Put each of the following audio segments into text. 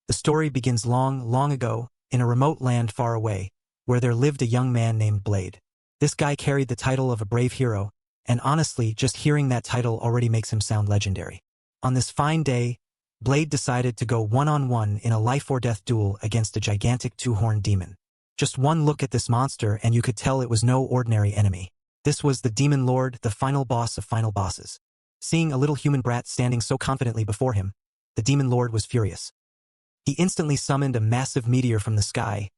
The story begins long, long ago, in a remote land far away, where there lived a young man named Blade. This guy carried the title of a brave hero, and honestly, just hearing that title already makes him sound legendary. On this fine day, Blade decided to go one-on-one in a life-or-death duel against a gigantic two-horned demon. Just one look at this monster and you could tell it was no ordinary enemy. This was the Demon Lord, the final boss of final bosses. Seeing a little human brat standing so confidently before him, the Demon Lord was furious. He instantly summoned a massive meteor from the sky,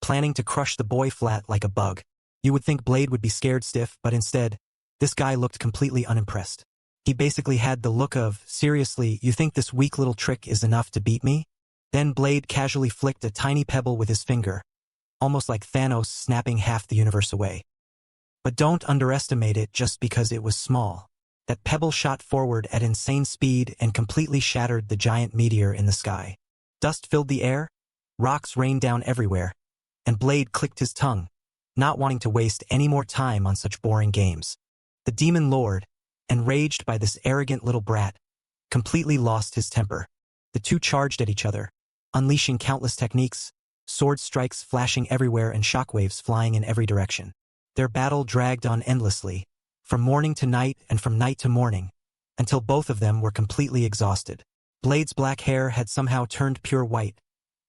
planning to crush the boy flat like a bug. You would think Blade would be scared stiff, but instead, this guy looked completely unimpressed. He basically had the look of, seriously, you think this weak little trick is enough to beat me? Then Blade casually flicked a tiny pebble with his finger, almost like Thanos snapping half the universe away. But don't underestimate it just because it was small. That pebble shot forward at insane speed and completely shattered the giant meteor in the sky. Dust filled the air, rocks rained down everywhere, and Blade clicked his tongue, not wanting to waste any more time on such boring games. The Demon Lord, enraged by this arrogant little brat, completely lost his temper. The two charged at each other, unleashing countless techniques, sword strikes flashing everywhere and shockwaves flying in every direction. Their battle dragged on endlessly, from morning to night and from night to morning, until both of them were completely exhausted. Blade's black hair had somehow turned pure white,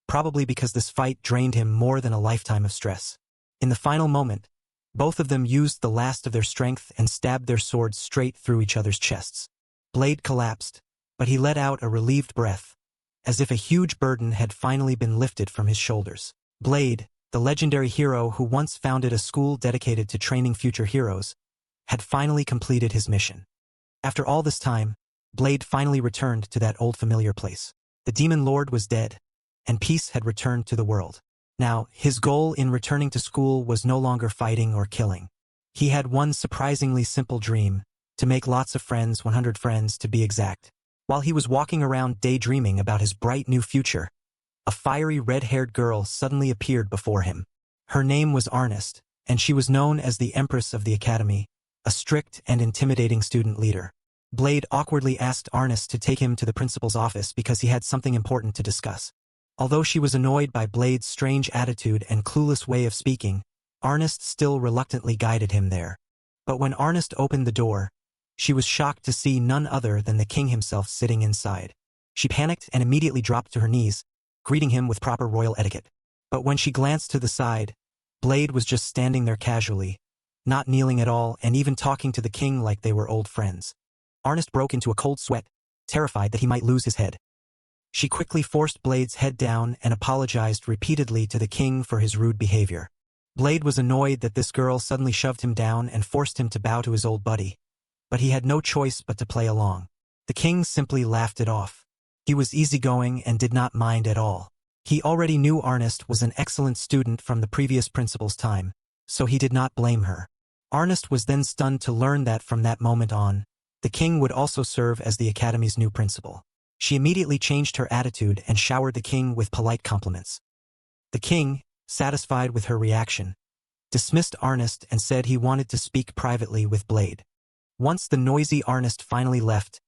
probably because this fight drained him more than a lifetime of stress. In the final moment, both of them used the last of their strength and stabbed their swords straight through each other's chests. Blade collapsed, but he let out a relieved breath, as if a huge burden had finally been lifted from his shoulders. Blade, the legendary hero who once founded a school dedicated to training future heroes, had finally completed his mission. After all this time, Blade finally returned to that old familiar place. The Demon Lord was dead, and peace had returned to the world. Now, his goal in returning to school was no longer fighting or killing. He had one surprisingly simple dream, to make lots of friends, 100 friends to be exact. While he was walking around daydreaming about his bright new future, a fiery red-haired girl suddenly appeared before him. Her name was Arnest, and she was known as the Empress of the Academy, a strict and intimidating student leader. Blade awkwardly asked Arnest to take him to the principal's office because he had something important to discuss. Although she was annoyed by Blade's strange attitude and clueless way of speaking, Arnest still reluctantly guided him there. But when Arnest opened the door, she was shocked to see none other than the king himself sitting inside. She panicked and immediately dropped to her knees, greeting him with proper royal etiquette. But when she glanced to the side, Blade was just standing there casually, not kneeling at all and even talking to the king like they were old friends. Arnest broke into a cold sweat, terrified that he might lose his head. She quickly forced Blade's head down and apologized repeatedly to the king for his rude behavior. Blade was annoyed that this girl suddenly shoved him down and forced him to bow to his old buddy, but he had no choice but to play along. The king simply laughed it off. He was easygoing and did not mind at all. He already knew Arnest was an excellent student from the previous principal's time, so he did not blame her. Arnest was then stunned to learn that from that moment on, the king would also serve as the academy's new principal. She immediately changed her attitude and showered the king with polite compliments. The king, satisfied with her reaction, dismissed Arnest and said he wanted to speak privately with Blade. Once the noisy Arnest finally left,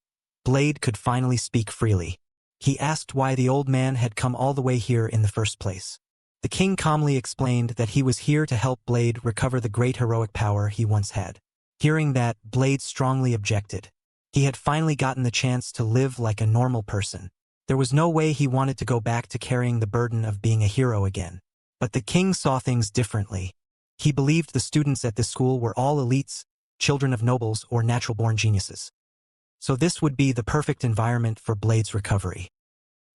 Blade could finally speak freely. He asked why the old man had come all the way here in the first place. The king calmly explained that he was here to help Blade recover the great heroic power he once had. Hearing that, Blade strongly objected. He had finally gotten the chance to live like a normal person. There was no way he wanted to go back to carrying the burden of being a hero again. But the king saw things differently. He believed the students at this school were all elites, children of nobles or natural-born geniuses. So this would be the perfect environment for Blade's recovery.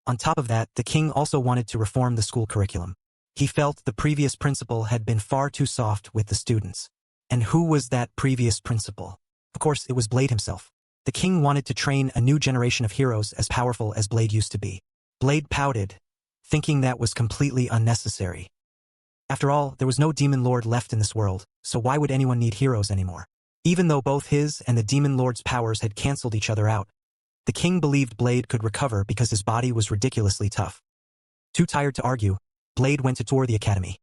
On top of that, the king also wanted to reform the school curriculum. He felt the previous principal had been far too soft with the students. And who was that previous principal? Of course, it was Blade himself. The king wanted to train a new generation of heroes as powerful as Blade used to be. Blade pouted, thinking that was completely unnecessary. After all, there was no Demon Lord left in this world, so why would anyone need heroes anymore? Even though both his and the Demon Lord's powers had cancelled each other out, the king believed Blade could recover because his body was ridiculously tough. Too tired to argue, Blade went to tour the academy.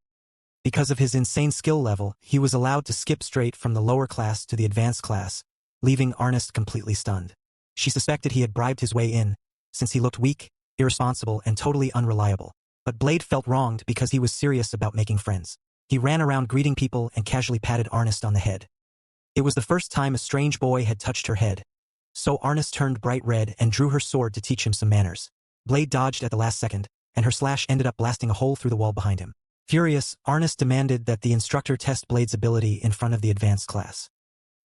Because of his insane skill level, he was allowed to skip straight from the lower class to the advanced class, leaving Arnest completely stunned. She suspected he had bribed his way in, since he looked weak, irresponsible, and totally unreliable. But Blade felt wronged because he was serious about making friends. He ran around greeting people and casually patted Ernest on the head. It was the first time a strange boy had touched her head. So Ernest turned bright red and drew her sword to teach him some manners. Blade dodged at the last second, and her slash ended up blasting a hole through the wall behind him. Furious, Ernest demanded that the instructor test Blade's ability in front of the advanced class.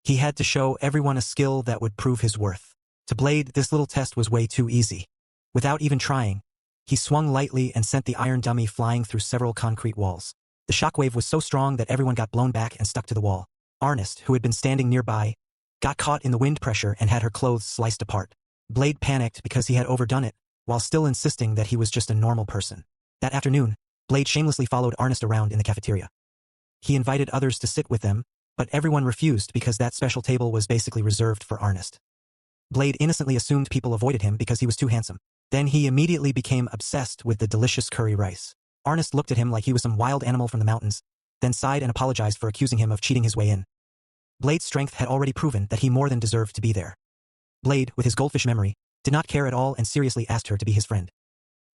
He had to show everyone a skill that would prove his worth. To Blade, this little test was way too easy. Without even trying, he swung lightly and sent the iron dummy flying through several concrete walls. The shockwave was so strong that everyone got blown back and stuck to the wall. Ernest, who had been standing nearby, got caught in the wind pressure and had her clothes sliced apart. Blade panicked because he had overdone it, while still insisting that he was just a normal person. That afternoon, Blade shamelessly followed Ernest around in the cafeteria. He invited others to sit with them, but everyone refused because that special table was basically reserved for Ernest. Blade innocently assumed people avoided him because he was too handsome. Then he immediately became obsessed with the delicious curry rice. Ernest looked at him like he was some wild animal from the mountains, then sighed and apologized for accusing him of cheating his way in. Blade's strength had already proven that he more than deserved to be there. Blade, with his goldfish memory, did not care at all and seriously asked her to be his friend.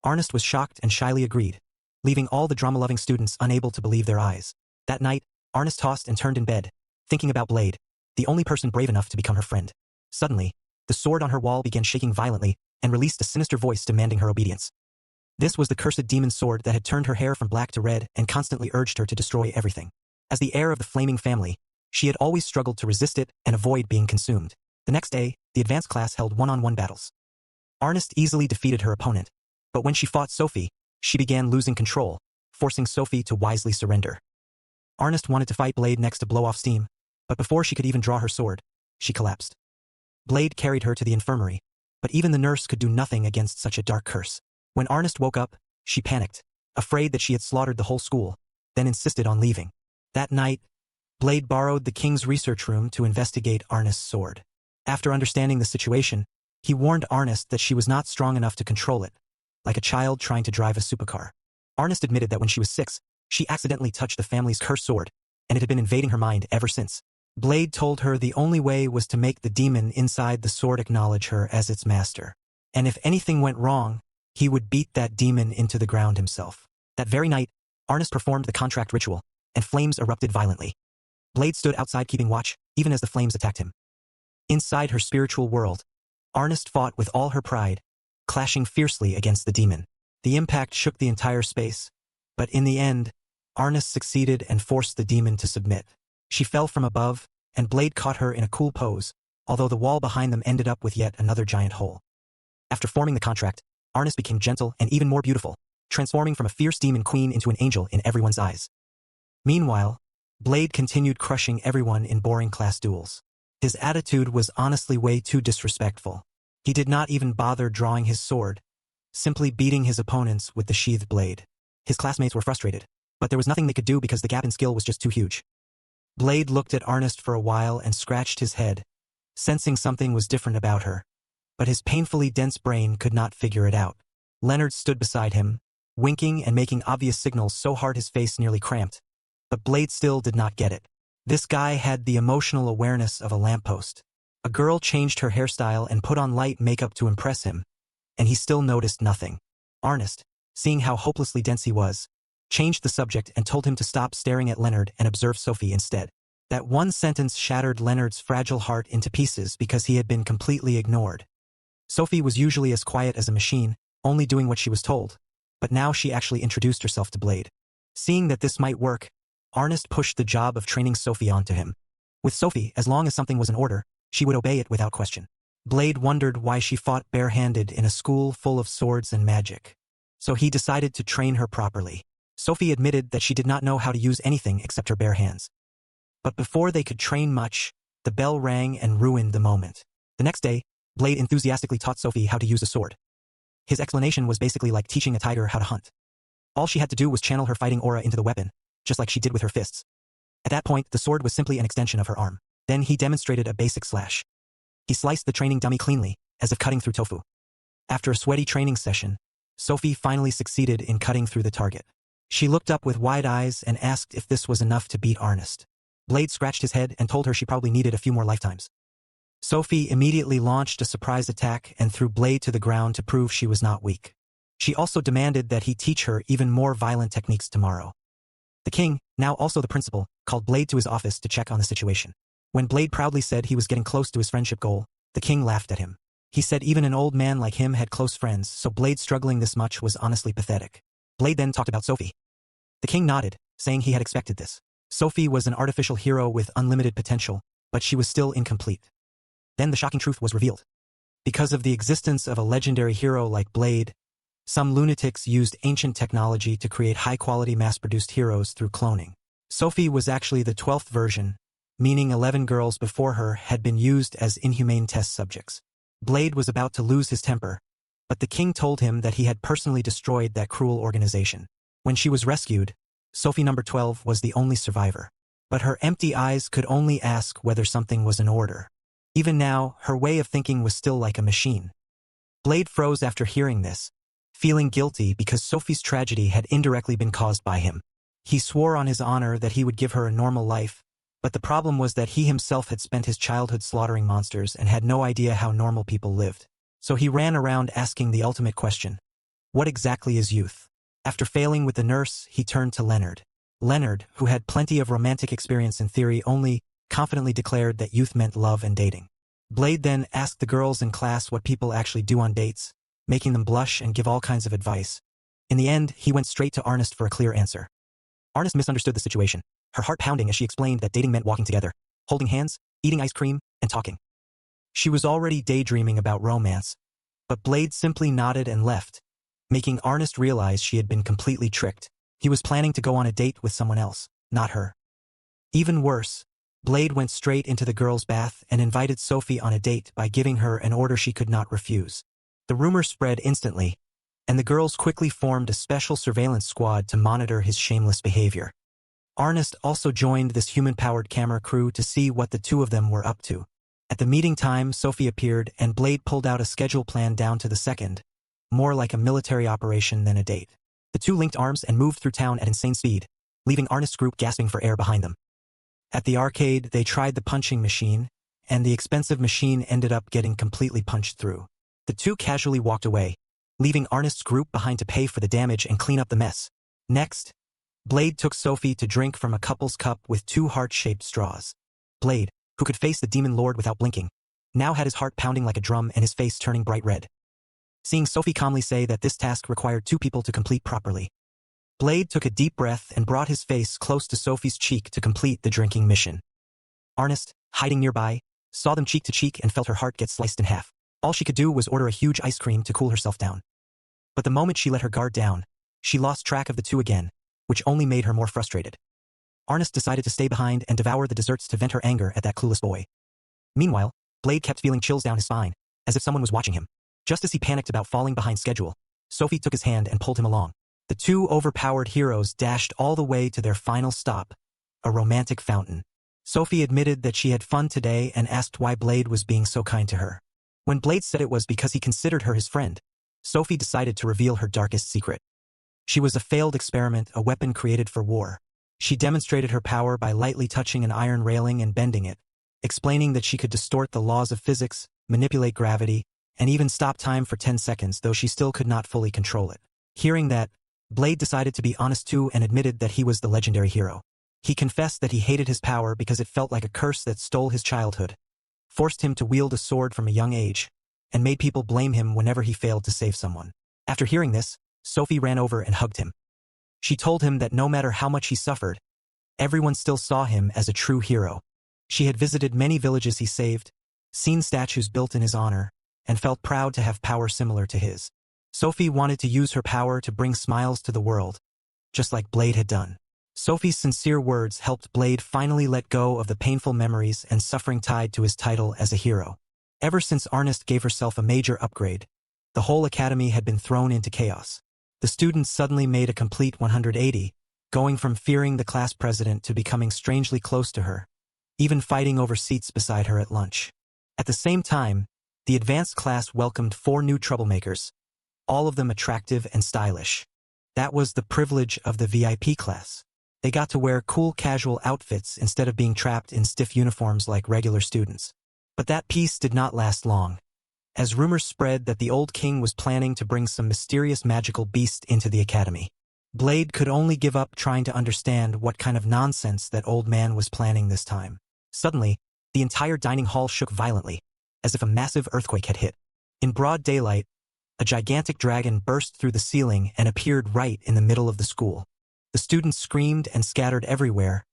Ernest was shocked and shyly agreed, leaving all the drama-loving students unable to believe their eyes. That night, Ernest tossed and turned in bed, thinking about Blade, the only person brave enough to become her friend. Suddenly, the sword on her wall began shaking violently and released a sinister voice demanding her obedience. This was the cursed demon sword that had turned her hair from black to red and constantly urged her to destroy everything. As the heir of the flaming family, she had always struggled to resist it and avoid being consumed. The next day, the advanced class held one-on-one battles. Ernest easily defeated her opponent, but when she fought Sophie, she began losing control, forcing Sophie to wisely surrender. Ernest wanted to fight Blade next to blow off steam, but before she could even draw her sword, she collapsed. Blade carried her to the infirmary, but even the nurse could do nothing against such a dark curse. When Ernest woke up, she panicked, afraid that she had slaughtered the whole school, then insisted on leaving. That night, Blade borrowed the king's research room to investigate Ernest's sword. After understanding the situation, he warned Ernest that she was not strong enough to control it, like a child trying to drive a supercar. Ernest admitted that when she was 6, she accidentally touched the family's cursed sword, and it had been invading her mind ever since. Blade told her the only way was to make the demon inside the sword acknowledge her as its master. And if anything went wrong, he would beat that demon into the ground himself. That very night, Ernest performed the contract ritual, and flames erupted violently. Blade stood outside keeping watch, even as the flames attacked him. Inside her spiritual world, Ernest fought with all her pride, clashing fiercely against the demon. The impact shook the entire space, but in the end, Ernest succeeded and forced the demon to submit. She fell from above, and Blade caught her in a cool pose, although the wall behind them ended up with yet another giant hole. After forming the contract, Ernest became gentle and even more beautiful, transforming from a fierce demon queen into an angel in everyone's eyes. Meanwhile, Blade continued crushing everyone in boring class duels. His attitude was honestly way too disrespectful. He did not even bother drawing his sword, simply beating his opponents with the sheathed blade. His classmates were frustrated, but there was nothing they could do because the gap in skill was just too huge. Blade looked at Ernest for a while and scratched his head, sensing something was different about her, but his painfully dense brain could not figure it out. Leonard stood beside him, winking and making obvious signals so hard his face nearly cramped, but Blade still did not get it. This guy had the emotional awareness of a lamppost. A girl changed her hairstyle and put on light makeup to impress him, and he still noticed nothing. Ernest, seeing how hopelessly dense he was, changed the subject and told him to stop staring at Leonard and observe Sophie instead. That one sentence shattered Leonard's fragile heart into pieces because he had been completely ignored. Sophie was usually as quiet as a machine, only doing what she was told, but now she actually introduced herself to Blade. Seeing that this might work, Ernest pushed the job of training Sophie onto him. With Sophie, as long as something was in order, she would obey it without question. Blade wondered why she fought barehanded in a school full of swords and magic. So he decided to train her properly. Sophie admitted that she did not know how to use anything except her bare hands. But before they could train much, the bell rang and ruined the moment. The next day, Blade enthusiastically taught Sophie how to use a sword. His explanation was basically like teaching a tiger how to hunt. All she had to do was channel her fighting aura into the weapon, just like she did with her fists. At that point, the sword was simply an extension of her arm. Then he demonstrated a basic slash. He sliced the training dummy cleanly, as if cutting through tofu. After a sweaty training session, Sophie finally succeeded in cutting through the target. She looked up with wide eyes and asked if this was enough to beat Ernest. Blade scratched his head and told her she probably needed a few more lifetimes. Sophie immediately launched a surprise attack and threw Blade to the ground to prove she was not weak. She also demanded that he teach her even more violent techniques tomorrow. The king, now also the principal, called Blade to his office to check on the situation. When Blade proudly said he was getting close to his friendship goal, the king laughed at him. He said even an old man like him had close friends, so Blade struggling this much was honestly pathetic. Blade then talked about Sophie. The king nodded, saying he had expected this. Sophie was an artificial hero with unlimited potential, but she was still incomplete. Then the shocking truth was revealed. Because of the existence of a legendary hero like Blade, some lunatics used ancient technology to create high-quality mass-produced heroes through cloning. Sophie was actually the 12th version, meaning 11 girls before her had been used as inhumane test subjects. Blade was about to lose his temper, but the king told him that he had personally destroyed that cruel organization. When she was rescued, Sophie number 12 was the only survivor. But her empty eyes could only ask whether something was in order. Even now, her way of thinking was still like a machine. Blade froze after hearing this, feeling guilty because Sophie's tragedy had indirectly been caused by him. He swore on his honor that he would give her a normal life, but the problem was that he himself had spent his childhood slaughtering monsters and had no idea how normal people lived. So he ran around asking the ultimate question. What exactly is youth? After failing with the nurse, he turned to Leonard. Leonard, who had plenty of romantic experience in theory only, confidently declared that youth meant love and dating. Blade then asked the girls in class what people actually do on dates, making them blush and give all kinds of advice. In the end, he went straight to Ernest for a clear answer. Ernest misunderstood the situation, her heart pounding as she explained that dating meant walking together, holding hands, eating ice cream, and talking. She was already daydreaming about romance, but Blade simply nodded and left, making Ernest realize she had been completely tricked. He was planning to go on a date with someone else, not her. Even worse, Blade went straight into the girls' bath and invited Sophie on a date by giving her an order she could not refuse. The rumor spread instantly, and the girls quickly formed a special surveillance squad to monitor his shameless behavior. Ernest also joined this human-powered camera crew to see what the two of them were up to. At the meeting time, Sophie appeared and Blade pulled out a schedule plan down to the second, more like a military operation than a date. The two linked arms and moved through town at insane speed, leaving Ernest's group gasping for air behind them. At the arcade, they tried the punching machine, and the expensive machine ended up getting completely punched through. The two casually walked away, leaving Ernest's group behind to pay for the damage and clean up the mess. Next, Blade took Sophie to drink from a couple's cup with two heart-shaped straws. Blade, who could face the demon lord without blinking, now had his heart pounding like a drum and his face turning bright red. Seeing Sophie calmly say that this task required two people to complete properly, Blade took a deep breath and brought his face close to Sophie's cheek to complete the drinking mission. Ernest, hiding nearby, saw them cheek to cheek and felt her heart get sliced in half. All she could do was order a huge ice cream to cool herself down. But the moment she let her guard down, she lost track of the two again, which only made her more frustrated. Ernest decided to stay behind and devour the desserts to vent her anger at that clueless boy. Meanwhile, Blade kept feeling chills down his spine, as if someone was watching him. Just as he panicked about falling behind schedule, Sophie took his hand and pulled him along. The two overpowered heroes dashed all the way to their final stop, a romantic fountain. Sophie admitted that she had fun today and asked why Blade was being so kind to her. When Blade said it was because he considered her his friend, Sophie decided to reveal her darkest secret. She was a failed experiment, a weapon created for war. She demonstrated her power by lightly touching an iron railing and bending it, explaining that she could distort the laws of physics, manipulate gravity, and even stop time for 10 seconds, though she still could not fully control it. Hearing that, Blade decided to be honest too and admitted that he was the legendary hero. He confessed that he hated his power because it felt like a curse that stole his childhood, forced him to wield a sword from a young age, and made people blame him whenever he failed to save someone. After hearing this, Sophie ran over and hugged him. She told him that no matter how much he suffered, everyone still saw him as a true hero. She had visited many villages he saved, seen statues built in his honor, and felt proud to have power similar to his. Sophie wanted to use her power to bring smiles to the world, just like Blade had done. Sophie's sincere words helped Blade finally let go of the painful memories and suffering tied to his title as a hero. Ever since Ernest gave herself a major upgrade, the whole academy had been thrown into chaos. The students suddenly made a complete 180, going from fearing the class president to becoming strangely close to her, even fighting over seats beside her at lunch. At the same time, the advanced class welcomed 4 new troublemakers, all of them attractive and stylish. That was the privilege of the VIP class. They got to wear cool casual outfits instead of being trapped in stiff uniforms like regular students. But that peace did not last long, as rumors spread that the old king was planning to bring some mysterious magical beast into the academy. Blade could only give up trying to understand what kind of nonsense that old man was planning this time. Suddenly, the entire dining hall shook violently, as if a massive earthquake had hit. In broad daylight, a gigantic dragon burst through the ceiling and appeared right in the middle of the school. The students screamed and scattered everywhere,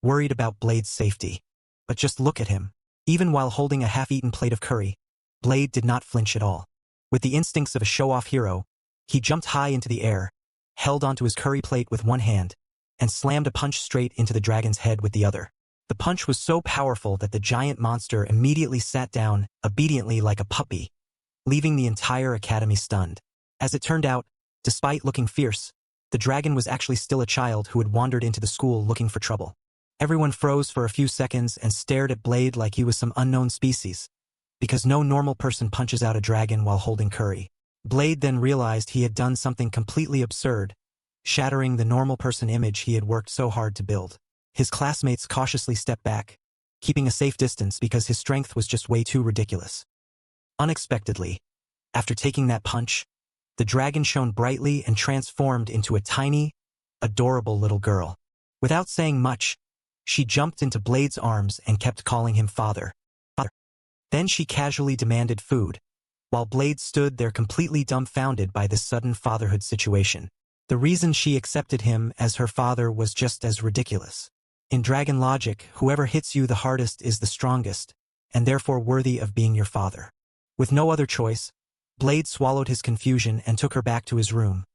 worried about Blade's safety. But just look at him. Even while holding a half-eaten plate of curry, Blade did not flinch at all. With the instincts of a show-off hero, he jumped high into the air, held onto his curry plate with one hand, and slammed a punch straight into the dragon's head with the other. The punch was so powerful that the giant monster immediately sat down, obediently like a puppy, leaving the entire academy stunned. As it turned out, despite looking fierce, the dragon was actually still a child who had wandered into the school looking for trouble. Everyone froze for a few seconds and stared at Blade like he was some unknown species, because no normal person punches out a dragon while holding curry. Blade then realized he had done something completely absurd, shattering the normal person image he had worked so hard to build. His classmates cautiously stepped back, keeping a safe distance because his strength was just way too ridiculous. Unexpectedly, after taking that punch, the dragon shone brightly and transformed into a tiny, adorable little girl. Without saying much, she jumped into Blade's arms and kept calling him father. Then she casually demanded food, while Blade stood there completely dumbfounded by this sudden fatherhood situation. The reason she accepted him as her father was just as ridiculous. In dragon logic, whoever hits you the hardest is the strongest, and therefore worthy of being your father. With no other choice, Blade swallowed his confusion and took her back to his room,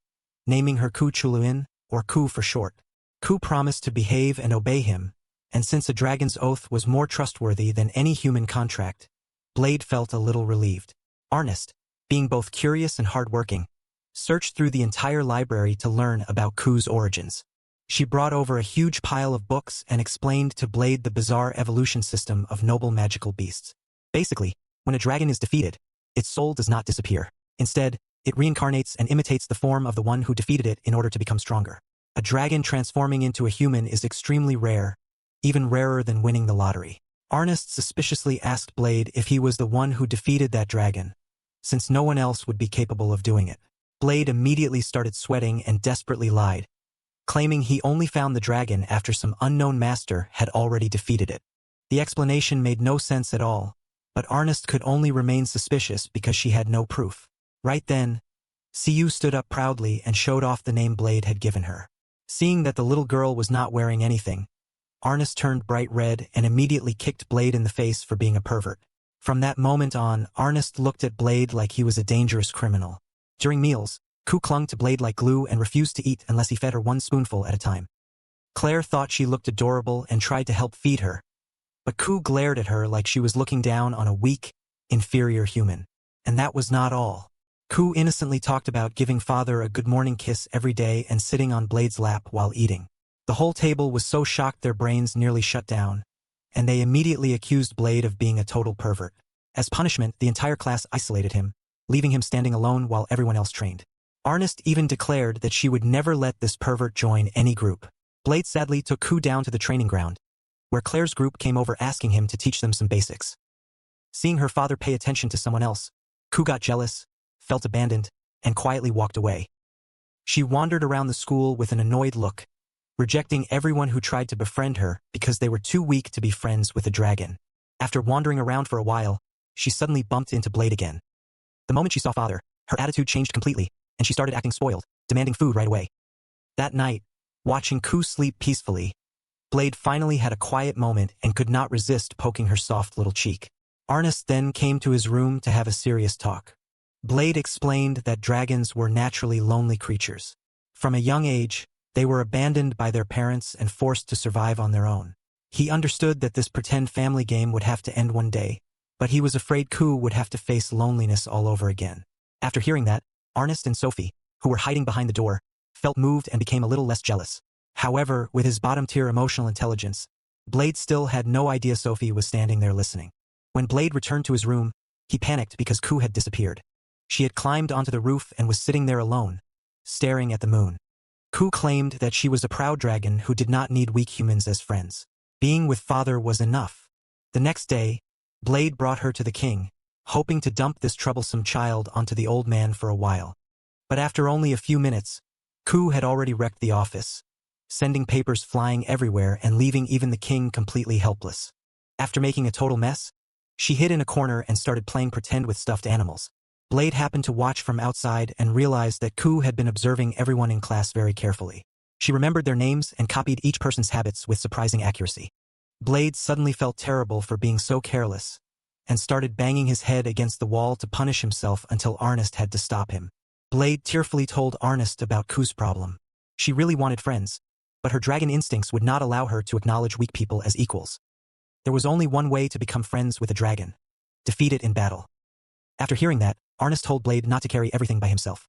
naming her Ku Chuluin, or Ku for short. Ku promised to behave and obey him, and since a dragon's oath was more trustworthy than any human contract, Blade felt a little relieved. Ernest, being both curious and hardworking, searched through the entire library to learn about Ku's origins. She brought over a huge pile of books and explained to Blade the bizarre evolution system of noble magical beasts. Basically, when a dragon is defeated, its soul does not disappear. Instead, it reincarnates and imitates the form of the one who defeated it in order to become stronger. A dragon transforming into a human is extremely rare, even rarer than winning the lottery. Ernest suspiciously asked Blade if he was the one who defeated that dragon, since no one else would be capable of doing it. Blade immediately started sweating and desperately lied, claiming he only found the dragon after some unknown master had already defeated it. The explanation made no sense at all, but Ernest could only remain suspicious because she had no proof. Right then, Siyu stood up proudly and showed off the name Blade had given her. Seeing that the little girl was not wearing anything, Ernest turned bright red and immediately kicked Blade in the face for being a pervert. From that moment on, Ernest looked at Blade like he was a dangerous criminal. During meals, Ku clung to Blade like glue and refused to eat unless he fed her one spoonful at a time. Claire thought she looked adorable and tried to help feed her, but Ku glared at her like she was looking down on a weak, inferior human. And that was not all. Ku innocently talked about giving father a good morning kiss every day and sitting on Blade's lap while eating. The whole table was so shocked their brains nearly shut down, and they immediately accused Blade of being a total pervert. As punishment, the entire class isolated him, leaving him standing alone while everyone else trained. Ernest even declared that she would never let this pervert join any group. Blade sadly took Ku down to the training ground, where Claire's group came over asking him to teach them some basics. Seeing her father pay attention to someone else, Ku got jealous, felt abandoned, and quietly walked away. She wandered around the school with an annoyed look, rejecting everyone who tried to befriend her because they were too weak to be friends with a dragon. After wandering around for a while, she suddenly bumped into Blade again. The moment she saw father, her attitude changed completely, and she started acting spoiled, demanding food right away. That night, watching Ku sleep peacefully, Blade finally had a quiet moment and could not resist poking her soft little cheek. Ernest then came to his room to have a serious talk. Blade explained that dragons were naturally lonely creatures. From a young age, they were abandoned by their parents and forced to survive on their own. He understood that this pretend family game would have to end one day, but he was afraid Ku would have to face loneliness all over again. After hearing that, Ernest and Sophie, who were hiding behind the door, felt moved and became a little less jealous. However, with his bottom-tier emotional intelligence, Blade still had no idea Sophie was standing there listening. When Blade returned to his room, he panicked because Ku had disappeared. She had climbed onto the roof and was sitting there alone, staring at the moon. Ku claimed that she was a proud dragon who did not need weak humans as friends. Being with father was enough. The next day, Blade brought her to the king, hoping to dump this troublesome child onto the old man for a while. But after only a few minutes, Ku had already wrecked the office, sending papers flying everywhere and leaving even the king completely helpless. After making a total mess, she hid in a corner and started playing pretend with stuffed animals. Blade happened to watch from outside and realized that Ku had been observing everyone in class very carefully. She remembered their names and copied each person's habits with surprising accuracy. Blade suddenly felt terrible for being so careless, and started banging his head against the wall to punish himself until Ernest had to stop him. Blade tearfully told Ernest about Ku's problem. She really wanted friends, but her dragon instincts would not allow her to acknowledge weak people as equals. There was only one way to become friends with a dragon: defeat it in battle. After hearing that, Ernest told Blade not to carry everything by himself.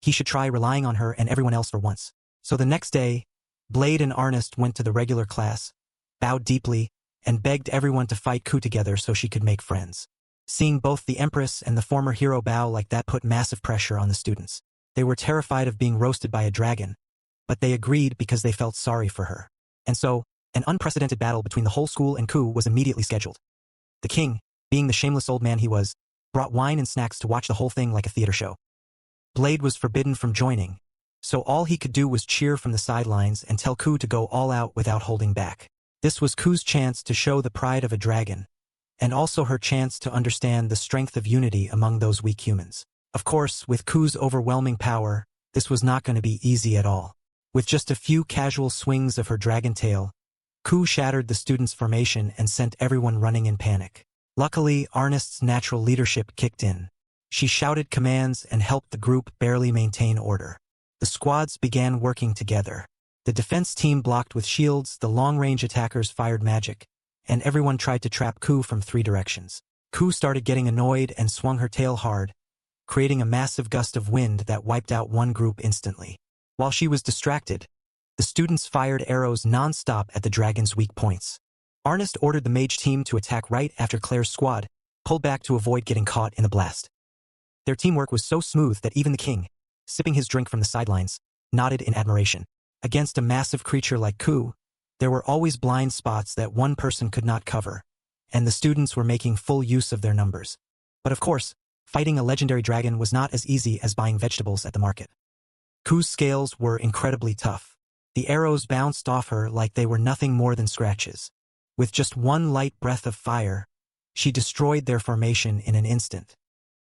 He should try relying on her and everyone else for once. So the next day, Blade and Ernest went to the regular class, bowed deeply, and begged everyone to fight Ku together so she could make friends. Seeing both the Empress and the former hero bow like that put massive pressure on the students. They were terrified of being roasted by a dragon, but they agreed because they felt sorry for her. And so, an unprecedented battle between the whole school and Ku was immediately scheduled. The king, being the shameless old man he was, brought wine and snacks to watch the whole thing like a theater show. Blade was forbidden from joining, so all he could do was cheer from the sidelines and tell Ku to go all out without holding back. This was Ku's chance to show the pride of a dragon, and also her chance to understand the strength of unity among those weak humans. Of course, with Ku's overwhelming power, this was not going to be easy at all. With just a few casual swings of her dragon tail, Ku shattered the students' formation and sent everyone running in panic. Luckily, Ernest's natural leadership kicked in. She shouted commands and helped the group barely maintain order. The squads began working together. The defense team blocked with shields, the long-range attackers fired magic, and everyone tried to trap Ku from 3 directions. Ku started getting annoyed and swung her tail hard, creating a massive gust of wind that wiped out one group instantly. While she was distracted, the students fired arrows non-stop at the dragon's weak points. Ernest ordered the mage team to attack right after Claire's squad pulled back to avoid getting caught in the blast. Their teamwork was so smooth that even the king, sipping his drink from the sidelines, nodded in admiration. Against a massive creature like Ku, there were always blind spots that one person could not cover, and the students were making full use of their numbers. But of course, fighting a legendary dragon was not as easy as buying vegetables at the market. Ku's scales were incredibly tough. The arrows bounced off her like they were nothing more than scratches. With just one light breath of fire, she destroyed their formation in an instant.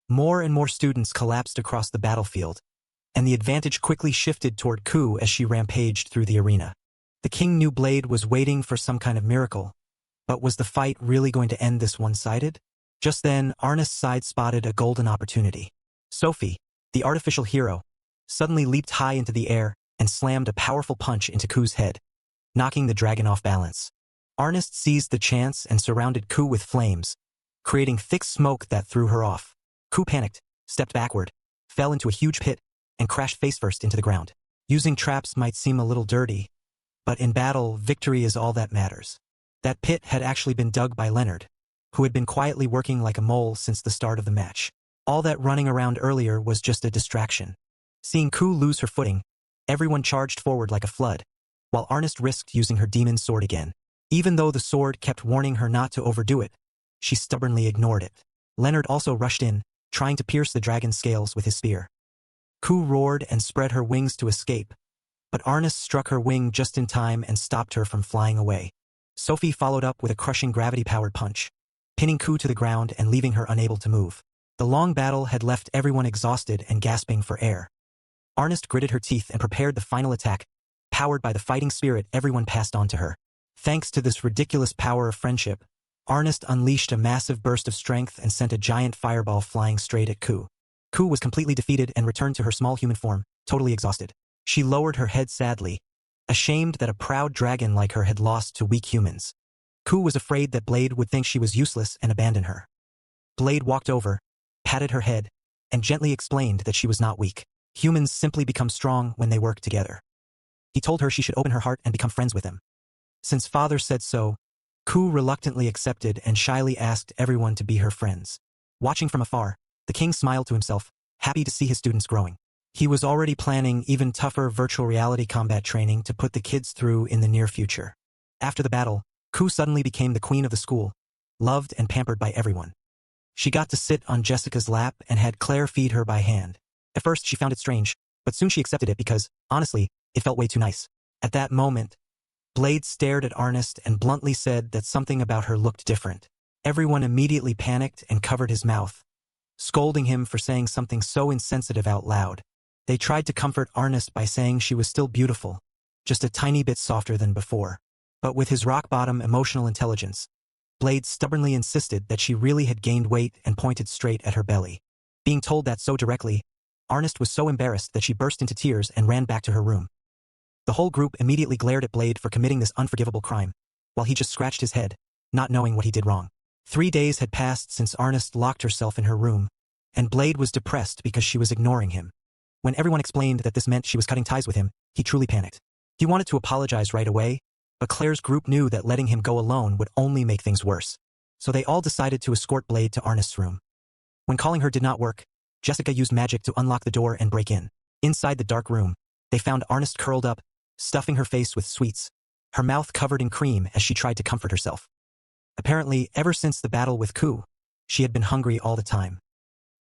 More and more students collapsed across the battlefield, and the advantage quickly shifted toward Ku as she rampaged through the arena. The king knew Blade was waiting for some kind of miracle, but was the fight really going to end this one-sided? Just then, Ernest's side spotted a golden opportunity. Sophie, the artificial hero, suddenly leaped high into the air and slammed a powerful punch into Ku's head, knocking the dragon off balance. Ernest seized the chance and surrounded Ku with flames, creating thick smoke that threw her off. Ku panicked, stepped backward, fell into a huge pit, and crashed face-first into the ground. Using traps might seem a little dirty, but in battle, victory is all that matters. That pit had actually been dug by Leonard, who had been quietly working like a mole since the start of the match. All that running around earlier was just a distraction. Seeing Ku lose her footing, everyone charged forward like a flood, while Ernest risked using her demon sword again. Even though the sword kept warning her not to overdo it, she stubbornly ignored it. Leonard also rushed in, trying to pierce the dragon's scales with his spear. Ku roared and spread her wings to escape, but Ernest struck her wing just in time and stopped her from flying away. Sophie followed up with a crushing gravity-powered punch, pinning Ku to the ground and leaving her unable to move. The long battle had left everyone exhausted and gasping for air. Ernest gritted her teeth and prepared the final attack, powered by the fighting spirit everyone passed on to her. Thanks to this ridiculous power of friendship, Ernest unleashed a massive burst of strength and sent a giant fireball flying straight at Ku. Ku was completely defeated and returned to her small human form, totally exhausted. She lowered her head sadly, ashamed that a proud dragon like her had lost to weak humans. Ku was afraid that Blade would think she was useless and abandon her. Blade walked over, patted her head, and gently explained that she was not weak. Humans simply become strong when they work together. He told her she should open her heart and become friends with him. Since father said so, Ku reluctantly accepted and shyly asked everyone to be her friends. Watching from afar, the king smiled to himself, happy to see his students growing. He was already planning even tougher virtual reality combat training to put the kids through in the near future. After the battle, Ku suddenly became the queen of the school, loved and pampered by everyone. She got to sit on Jessica's lap and had Claire feed her by hand. At first she found it strange, but soon she accepted it because, honestly, it felt way too nice. At that moment, Blade stared at Ernest and bluntly said that something about her looked different. Everyone immediately panicked and covered his mouth, scolding him for saying something so insensitive out loud. They tried to comfort Ernest by saying she was still beautiful, just a tiny bit softer than before. But with his rock-bottom emotional intelligence, Blade stubbornly insisted that she really had gained weight and pointed straight at her belly. Being told that so directly, Ernest was so embarrassed that she burst into tears and ran back to her room. The whole group immediately glared at Blade for committing this unforgivable crime, while he just scratched his head, not knowing what he did wrong. 3 days had passed since Ernest locked herself in her room, and Blade was depressed because she was ignoring him. When everyone explained that this meant she was cutting ties with him, he truly panicked. He wanted to apologize right away, but Claire's group knew that letting him go alone would only make things worse. So they all decided to escort Blade to Ernest's room. When calling her did not work, Jessica used magic to unlock the door and break in. Inside the dark room, they found Ernest curled up, stuffing her face with sweets, her mouth covered in cream as she tried to comfort herself. Apparently, ever since the battle with Ku, she had been hungry all the time.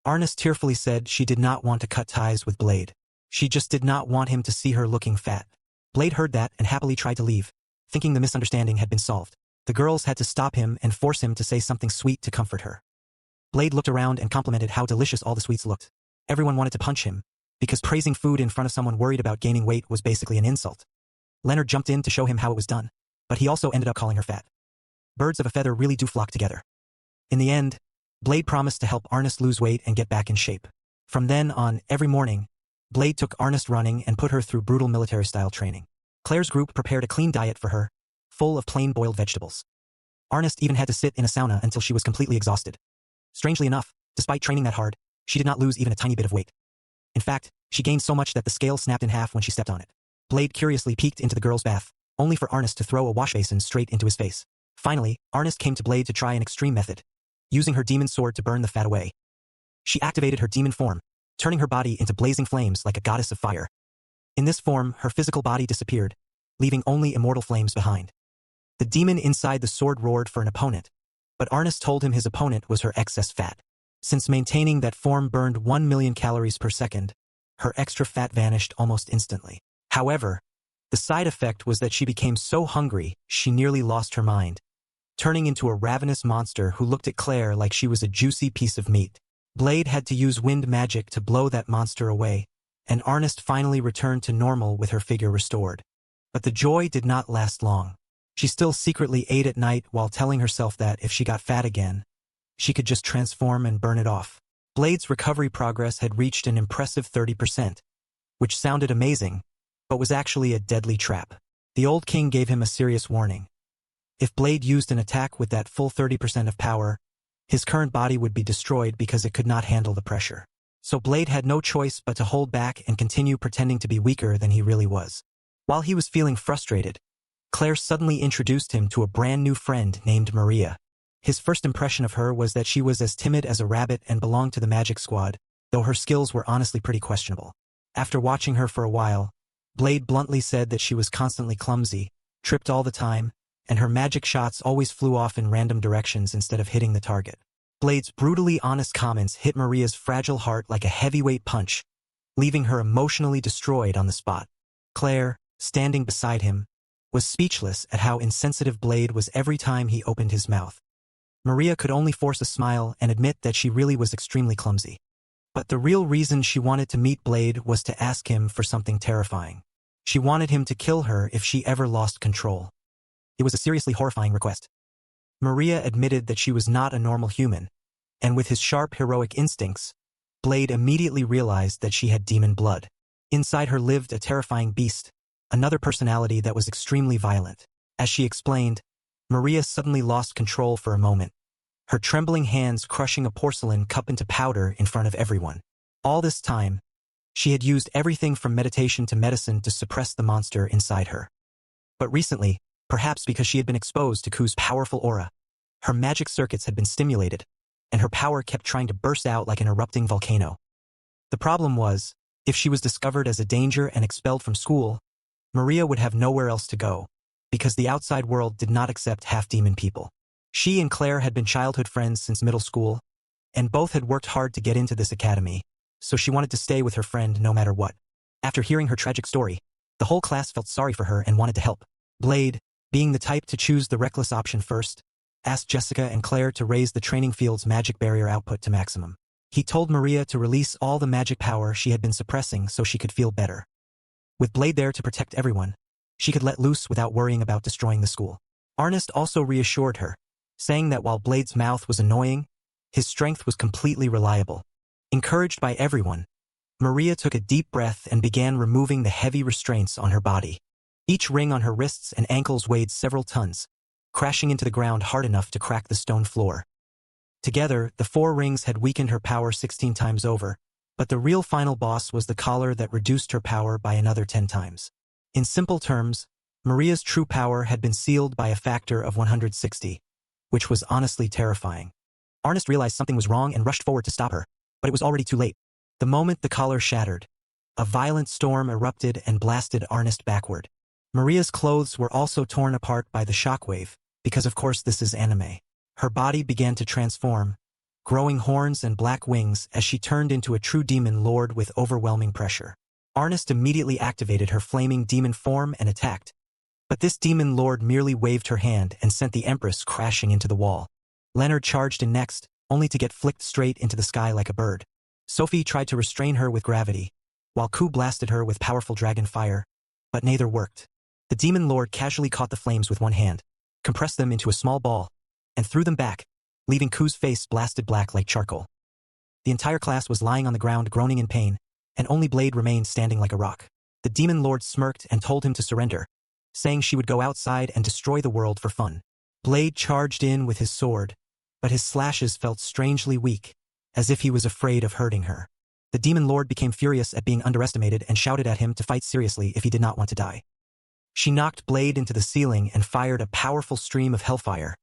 Ernest tearfully said she did not want to cut ties with Blade. She just did not want him to see her looking fat. Blade heard that and happily tried to leave, thinking the misunderstanding had been solved. The girls had to stop him and force him to say something sweet to comfort her. Blade looked around and complimented how delicious all the sweets looked. Everyone wanted to punch him, because praising food in front of someone worried about gaining weight was basically an insult. Leonard jumped in to show him how it was done, but he also ended up calling her fat. Birds of a feather really do flock together. In the end, Blade promised to help Ernest lose weight and get back in shape. From then on, every morning, Blade took Ernest running and put her through brutal military-style training. Claire's group prepared a clean diet for her, full of plain boiled vegetables. Ernest even had to sit in a sauna until she was completely exhausted. Strangely enough, despite training that hard, she did not lose even a tiny bit of weight. In fact, she gained so much that the scale snapped in half when she stepped on it. Blade curiously peeked into the girl's bath, only for Ernest to throw a wash basin straight into his face. Finally, Ernest came to Blade to try an extreme method, using her demon sword to burn the fat away. She activated her demon form, turning her body into blazing flames like a goddess of fire. In this form, her physical body disappeared, leaving only immortal flames behind. The demon inside the sword roared for an opponent, but Ernest told him his opponent was her excess fat. Since maintaining that form burned 1 million calories per second, her extra fat vanished almost instantly. However, the side effect was that she became so hungry she nearly lost her mind, turning into a ravenous monster who looked at Claire like she was a juicy piece of meat. Blade had to use wind magic to blow that monster away, and Ernest finally returned to normal with her figure restored. But the joy did not last long. She still secretly ate at night while telling herself that if she got fat again, she could just transform and burn it off. Blade's recovery progress had reached an impressive 30%, which sounded amazing, but was actually a deadly trap. The old king gave him a serious warning. If Blade used an attack with that full 30% of power, his current body would be destroyed because it could not handle the pressure. So Blade had no choice but to hold back and continue pretending to be weaker than he really was. While he was feeling frustrated, Claire suddenly introduced him to a brand new friend named Maria. His first impression of her was that she was as timid as a rabbit and belonged to the magic squad, though her skills were honestly pretty questionable. After watching her for a while, Blade bluntly said that she was constantly clumsy, tripped all the time, and her magic shots always flew off in random directions instead of hitting the target. Blade's brutally honest comments hit Maria's fragile heart like a heavyweight punch, leaving her emotionally destroyed on the spot. Claire, standing beside him, was speechless at how insensitive Blade was every time he opened his mouth. Maria could only force a smile and admit that she really was extremely clumsy. But the real reason she wanted to meet Blade was to ask him for something terrifying. She wanted him to kill her if she ever lost control. It was a seriously horrifying request. Maria admitted that she was not a normal human, and with his sharp heroic instincts, Blade immediately realized that she had demon blood. Inside her lived a terrifying beast, another personality that was extremely violent. As she explained, Maria suddenly lost control for a moment, her trembling hands crushing a porcelain cup into powder in front of everyone. All this time, she had used everything from meditation to medicine to suppress the monster inside her. But recently, perhaps because she had been exposed to Ku's powerful aura, her magic circuits had been stimulated, and her power kept trying to burst out like an erupting volcano. The problem was, if she was discovered as a danger and expelled from school, Maria would have nowhere else to go, because the outside world did not accept half-demon people. She and Claire had been childhood friends since middle school, and both had worked hard to get into this academy, so she wanted to stay with her friend no matter what. After hearing her tragic story, the whole class felt sorry for her and wanted to help. Blade, being the type to choose the reckless option first, asked Jessica and Claire to raise the training field's magic barrier output to maximum. He told Maria to release all the magic power she had been suppressing so she could feel better. With Blade there to protect everyone, she could let loose without worrying about destroying the school. Ernest also reassured her, saying that while Blade's mouth was annoying, his strength was completely reliable. Encouraged by everyone, Maria took a deep breath and began removing the heavy restraints on her body. Each ring on her wrists and ankles weighed several tons, crashing into the ground hard enough to crack the stone floor. Together, the 4 rings had weakened her power 16 times over, but the real final boss was the collar that reduced her power by another 10 times. In simple terms, Maria's true power had been sealed by a factor of 160, which was honestly terrifying. Ernest realized something was wrong and rushed forward to stop her, but it was already too late. The moment the collar shattered, a violent storm erupted and blasted Ernest backward. Maria's clothes were also torn apart by the shockwave, because of course this is anime. Her body began to transform, growing horns and black wings as she turned into a true demon lord with overwhelming pressure. Ernest immediately activated her flaming demon form and attacked, but this demon lord merely waved her hand and sent the Empress crashing into the wall. Leonard charged in next, only to get flicked straight into the sky like a bird. Sophie tried to restrain her with gravity, while Ku blasted her with powerful dragon fire, but neither worked. The demon lord casually caught the flames with one hand, compressed them into a small ball, and threw them back, leaving Ku's face blasted black like charcoal. The entire class was lying on the ground groaning in pain, and only Blade remained standing like a rock. The demon lord smirked and told him to surrender, saying she would go outside and destroy the world for fun. Blade charged in with his sword, but his slashes felt strangely weak, as if he was afraid of hurting her. The demon lord became furious at being underestimated and shouted at him to fight seriously if he did not want to die. She knocked Blade into the ceiling and fired a powerful stream of hellfire,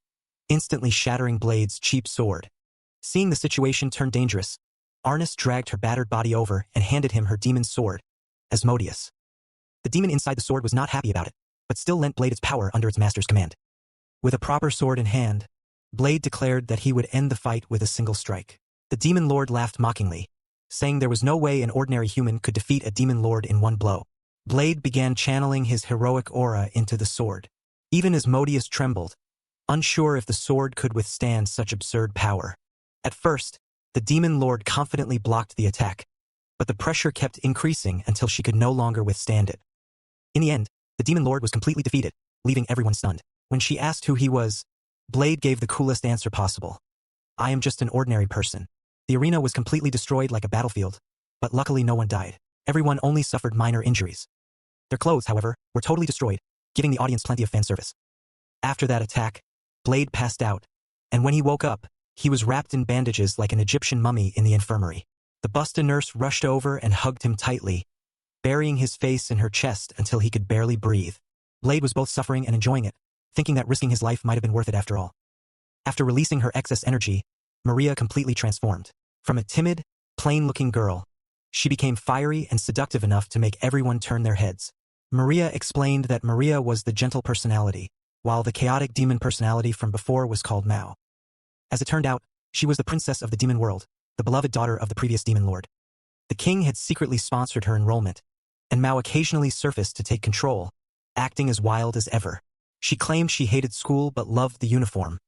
instantly shattering Blade's cheap sword. Seeing the situation turn dangerous, Ernest dragged her battered body over and handed him her demon sword, Asmodeus. The demon inside the sword was not happy about it, but still lent Blade its power under its master's command. With a proper sword in hand, Blade declared that he would end the fight with a single strike. The demon lord laughed mockingly, saying there was no way an ordinary human could defeat a demon lord in one blow. Blade began channeling his heroic aura into the sword. Even Asmodeus trembled, unsure if the sword could withstand such absurd power. At first, the demon lord confidently blocked the attack, but the pressure kept increasing until she could no longer withstand it. In the end, the demon lord was completely defeated, leaving everyone stunned. When she asked who he was, Blade gave the coolest answer possible. "I am just an ordinary person." The arena was completely destroyed like a battlefield, but luckily no one died. Everyone only suffered minor injuries. Their clothes, however, were totally destroyed, giving the audience plenty of fan service. After that attack, Blade passed out, and when he woke up, he was wrapped in bandages like an Egyptian mummy in the infirmary. The Busta nurse rushed over and hugged him tightly, burying his face in her chest until he could barely breathe. Blade was both suffering and enjoying it, thinking that risking his life might have been worth it after all. After releasing her excess energy, Maria completely transformed. From a timid, plain-looking girl, she became fiery and seductive enough to make everyone turn their heads. Maria explained that Maria was the gentle personality, while the chaotic demon personality from before was called Mao. As it turned out, she was the princess of the demon world, the beloved daughter of the previous demon lord. The king had secretly sponsored her enrollment, and Mao occasionally surfaced to take control, acting as wild as ever. She claimed she hated school but loved the uniform,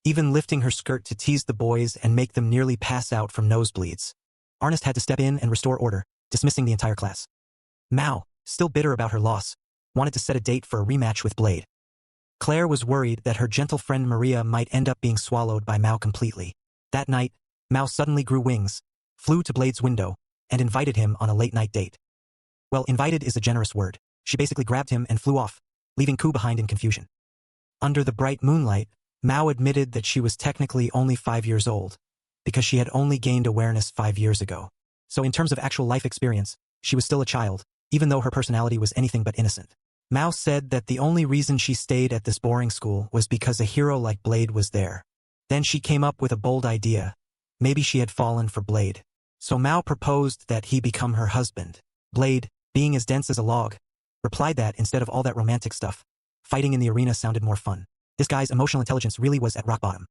even lifting her skirt to tease the boys and make them nearly pass out from nosebleeds. Ernest had to step in and restore order, dismissing the entire class. Mao, still bitter about her loss, wanted to set a date for a rematch with Blade. Claire was worried that her gentle friend Maria might end up being swallowed by Mao completely. That night, Mao suddenly grew wings, flew to Blade's window, and invited him on a late-night date. Well, invited is a generous word. She basically grabbed him and flew off, leaving Ku behind in confusion. Under the bright moonlight, Mao admitted that she was technically only 5 years old, because she had only gained awareness 5 years ago. So in terms of actual life experience, she was still a child, even though her personality was anything but innocent. Mao said that the only reason she stayed at this boarding school was because a hero like Blade was there. Then she came up with a bold idea. Maybe she had fallen for Blade. So Mao proposed that he become her husband. Blade, being as dense as a log, replied that instead of all that romantic stuff, fighting in the arena sounded more fun. This guy's emotional intelligence really was at rock bottom.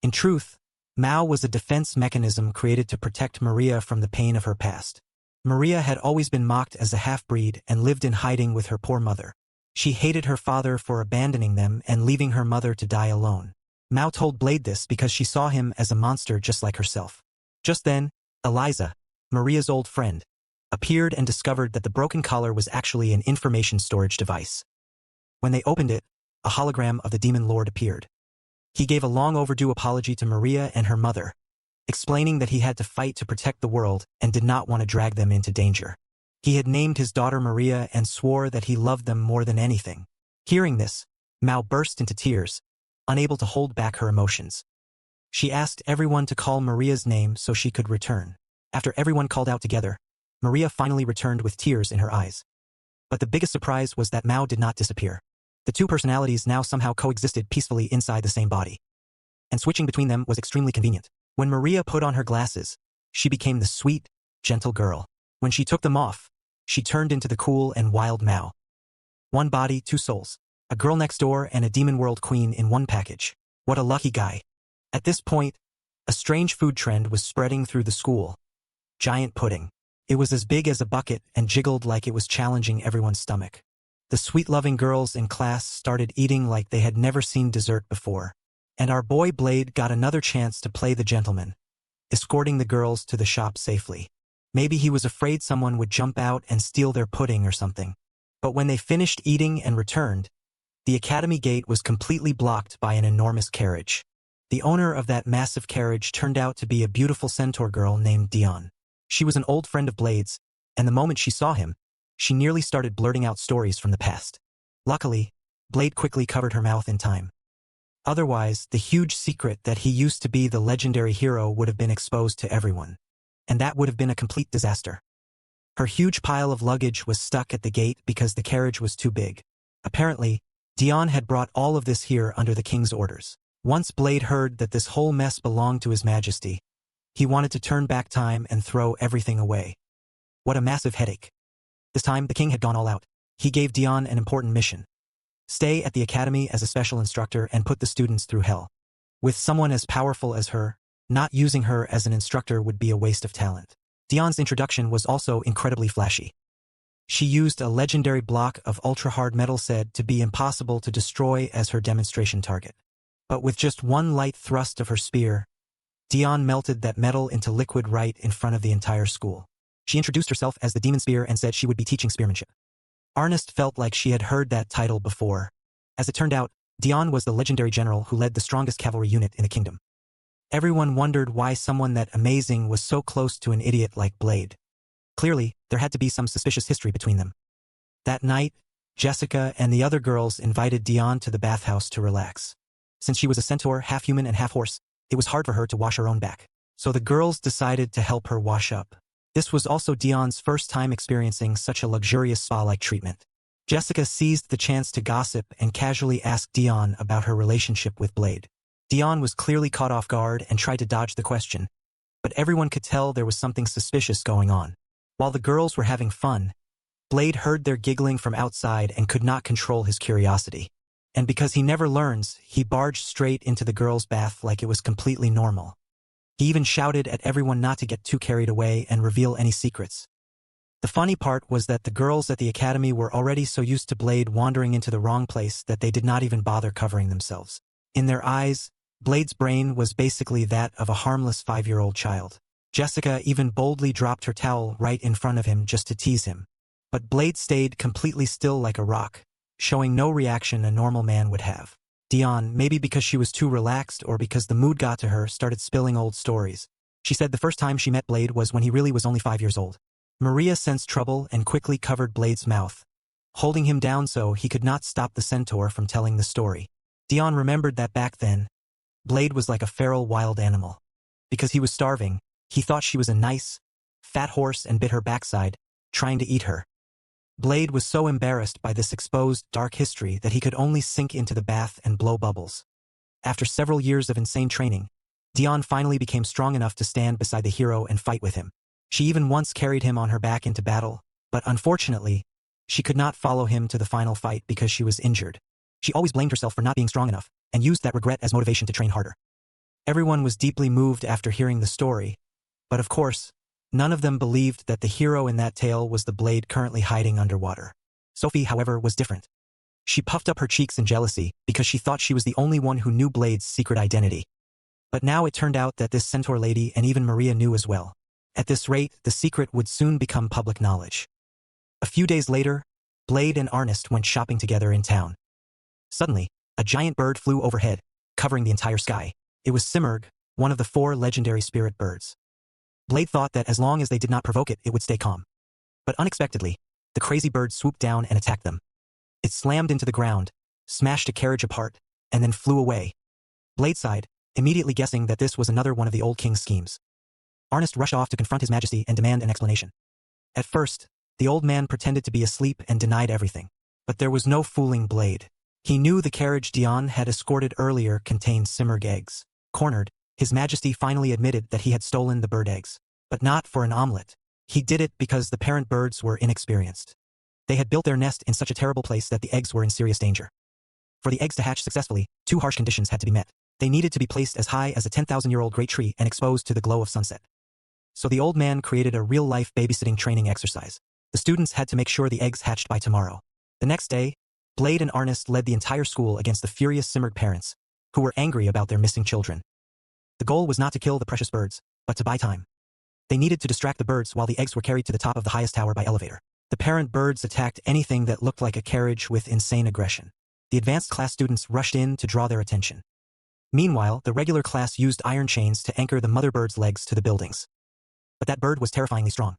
In truth, Mao was a defense mechanism created to protect Maria from the pain of her past. Maria had always been mocked as a half-breed and lived in hiding with her poor mother. She hated her father for abandoning them and leaving her mother to die alone. Mao told Blade this because she saw him as a monster just like herself. Just then, Eliza, Maria's old friend, appeared and discovered that the broken collar was actually an information storage device. When they opened it, a hologram of the Demon Lord appeared. He gave a long overdue apology to Maria and her mother, explaining that he had to fight to protect the world and did not want to drag them into danger. He had named his daughter Maria and swore that he loved them more than anything. Hearing this, Mao burst into tears, unable to hold back her emotions. She asked everyone to call Maria's name so she could return. After everyone called out together, Maria finally returned with tears in her eyes. But the biggest surprise was that Mao did not disappear. The two personalities now somehow coexisted peacefully inside the same body. And switching between them was extremely convenient. When Maria put on her glasses, she became the sweet, gentle girl. When she took them off, she turned into the cool and wild Mao. One body, two souls. A girl next door and a demon world queen in one package. What a lucky guy. At this point, a strange food trend was spreading through the school. Giant pudding. It was as big as a bucket and jiggled like it was challenging everyone's stomach. The sweet-loving girls in class started eating like they had never seen dessert before. And our boy Blade got another chance to play the gentleman, escorting the girls to the shop safely. Maybe he was afraid someone would jump out and steal their pudding or something. But when they finished eating and returned, the academy gate was completely blocked by an enormous carriage. The owner of that massive carriage turned out to be a beautiful centaur girl named Dion. She was an old friend of Blade's, and the moment she saw him, she nearly started blurting out stories from the past. Luckily, Blade quickly covered her mouth in time. Otherwise, the huge secret that he used to be the legendary hero would have been exposed to everyone. And that would have been a complete disaster. Her huge pile of luggage was stuck at the gate because the carriage was too big. Apparently, Dion had brought all of this here under the king's orders. Once Blade heard that this whole mess belonged to His Majesty, he wanted to turn back time and throw everything away. What a massive headache. This time, the king had gone all out. He gave Dion an important mission. Stay at the academy as a special instructor and put the students through hell. With someone as powerful as her, not using her as an instructor would be a waste of talent. Dion's introduction was also incredibly flashy. She used a legendary block of ultra-hard metal said to be impossible to destroy as her demonstration target. But with just one light thrust of her spear, Dion melted that metal into liquid right in front of the entire school. She introduced herself as the Demon Spear and said she would be teaching spearmanship. Arnest felt like she had heard that title before. As it turned out, Dion was the legendary general who led the strongest cavalry unit in the kingdom. Everyone wondered why someone that amazing was so close to an idiot like Blade. Clearly, there had to be some suspicious history between them. That night, Jessica and the other girls invited Dion to the bathhouse to relax. Since she was a centaur, half human and half horse, it was hard for her to wash her own back. So the girls decided to help her wash up. This was also Dion's first time experiencing such a luxurious spa-like treatment. Jessica seized the chance to gossip and casually asked Dion about her relationship with Blade. Dion was clearly caught off guard and tried to dodge the question, but everyone could tell there was something suspicious going on. While the girls were having fun, Blade heard their giggling from outside and could not control his curiosity. And because he never learns, he barged straight into the girls' bath like it was completely normal. He even shouted at everyone not to get too carried away and reveal any secrets. The funny part was that the girls at the academy were already so used to Blade wandering into the wrong place that they did not even bother covering themselves. In their eyes, Blade's brain was basically that of a harmless 5-year-old child. Jessica even boldly dropped her towel right in front of him just to tease him. But Blade stayed completely still like a rock, showing no reaction a normal man would have. Dion, maybe because she was too relaxed or because the mood got to her, started spilling old stories. She said the first time she met Blade was when he really was only 5 years old. Maria sensed trouble and quickly covered Blade's mouth, holding him down so he could not stop the centaur from telling the story. Dion remembered that back then, Blade was like a feral wild animal. Because he was starving, he thought she was a nice, fat horse and bit her backside, trying to eat her. Blade was so embarrassed by this exposed, dark history that he could only sink into the bath and blow bubbles. After several years of insane training, Dion finally became strong enough to stand beside the hero and fight with him. She even once carried him on her back into battle, but unfortunately, she could not follow him to the final fight because she was injured. She always blamed herself for not being strong enough, and used that regret as motivation to train harder. Everyone was deeply moved after hearing the story, but of course, none of them believed that the hero in that tale was the Blade currently hiding underwater. Sophie, however, was different. She puffed up her cheeks in jealousy because she thought she was the only one who knew Blade's secret identity. But now it turned out that this centaur lady and even Maria knew as well. At this rate, the secret would soon become public knowledge. A few days later, Blade and Ernest went shopping together in town. Suddenly, a giant bird flew overhead, covering the entire sky. It was Simurgh, one of the 4 legendary spirit birds. Blade thought that as long as they did not provoke it, it would stay calm. But unexpectedly, the crazy bird swooped down and attacked them. It slammed into the ground, smashed a carriage apart, and then flew away. Blade sighed, immediately guessing that this was another one of the old king's schemes. Ernest rushed off to confront His Majesty and demand an explanation. At first, the old man pretended to be asleep and denied everything. But there was no fooling Blade. He knew the carriage Dion had escorted earlier contained Simurgh eggs. Cornered, His Majesty finally admitted that he had stolen the bird eggs. But not for an omelet. He did it because the parent birds were inexperienced. They had built their nest in such a terrible place that the eggs were in serious danger. For the eggs to hatch successfully, 2 harsh conditions had to be met. They needed to be placed as high as a 10,000-year-old great tree and exposed to the glow of sunset. So the old man created a real-life babysitting training exercise. The students had to make sure the eggs hatched by tomorrow. The next day, Blade and Ernest led the entire school against the furious Simurgh parents, who were angry about their missing children. The goal was not to kill the precious birds, but to buy time. They needed to distract the birds while the eggs were carried to the top of the highest tower by elevator. The parent birds attacked anything that looked like a carriage with insane aggression. The advanced class students rushed in to draw their attention. Meanwhile, the regular class used iron chains to anchor the mother bird's legs to the buildings. But that bird was terrifyingly strong.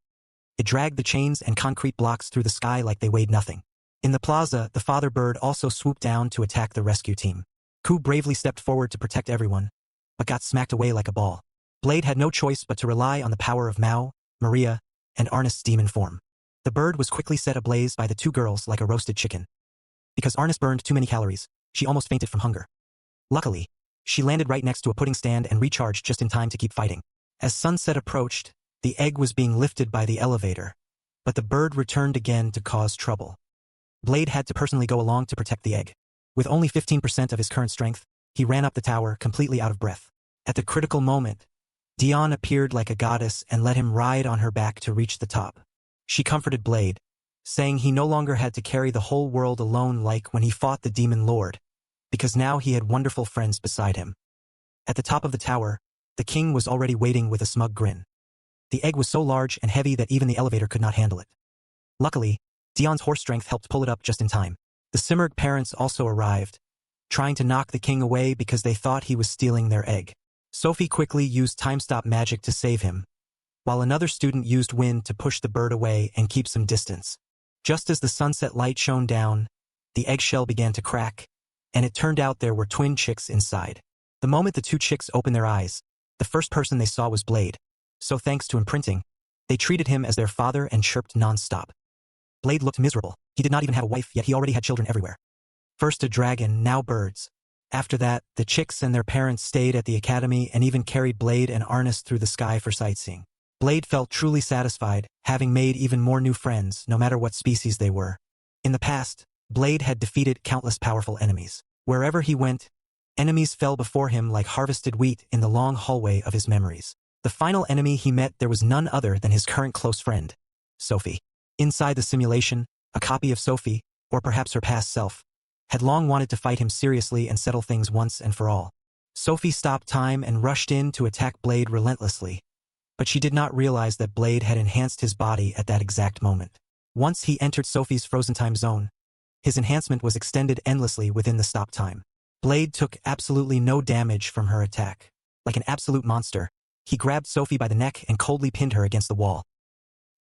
It dragged the chains and concrete blocks through the sky like they weighed nothing. In the plaza, the father bird also swooped down to attack the rescue team. Ku bravely stepped forward to protect everyone, but got smacked away like a ball. Blade had no choice but to rely on the power of Mao, Maria, and Ernest's demon form. The bird was quickly set ablaze by the 2 girls like a roasted chicken. Because Ernest burned too many calories, she almost fainted from hunger. Luckily, she landed right next to a pudding stand and recharged just in time to keep fighting. As sunset approached, the egg was being lifted by the elevator, but the bird returned again to cause trouble. Blade had to personally go along to protect the egg. With only 15% of his current strength, he ran up the tower completely out of breath. At the critical moment, Dion appeared like a goddess and let him ride on her back to reach the top. She comforted Blade, saying he no longer had to carry the whole world alone like when he fought the demon lord, because now he had wonderful friends beside him. At the top of the tower, the king was already waiting with a smug grin. The egg was so large and heavy that even the elevator could not handle it. Luckily, Dion's horse strength helped pull it up just in time. The Simurgh parents also arrived, trying to knock the king away because they thought he was stealing their egg. Sophie quickly used time-stop magic to save him, while another student used wind to push the bird away and keep some distance. Just as the sunset light shone down, the eggshell began to crack, and it turned out there were twin chicks inside. The moment the 2 chicks opened their eyes, the first person they saw was Blade. So thanks to imprinting, they treated him as their father and chirped non-stop. Blade looked miserable. He did not even have a wife, yet he already had children everywhere. First a dragon, now birds. After that, the chicks and their parents stayed at the academy and even carried Blade and Ernest through the sky for sightseeing. Blade felt truly satisfied, having made even more new friends, no matter what species they were. In the past, Blade had defeated countless powerful enemies. Wherever he went, enemies fell before him like harvested wheat in the long hallway of his memories. The final enemy he met there was none other than his current close friend, Sophie. Inside the simulation, a copy of Sophie, or perhaps her past self, had long wanted to fight him seriously and settle things once and for all. Sophie stopped time and rushed in to attack Blade relentlessly, but she did not realize that Blade had enhanced his body at that exact moment. Once he entered Sophie's frozen time zone, his enhancement was extended endlessly within the stop time. Blade took absolutely no damage from her attack. Like an absolute monster, he grabbed Sophie by the neck and coldly pinned her against the wall.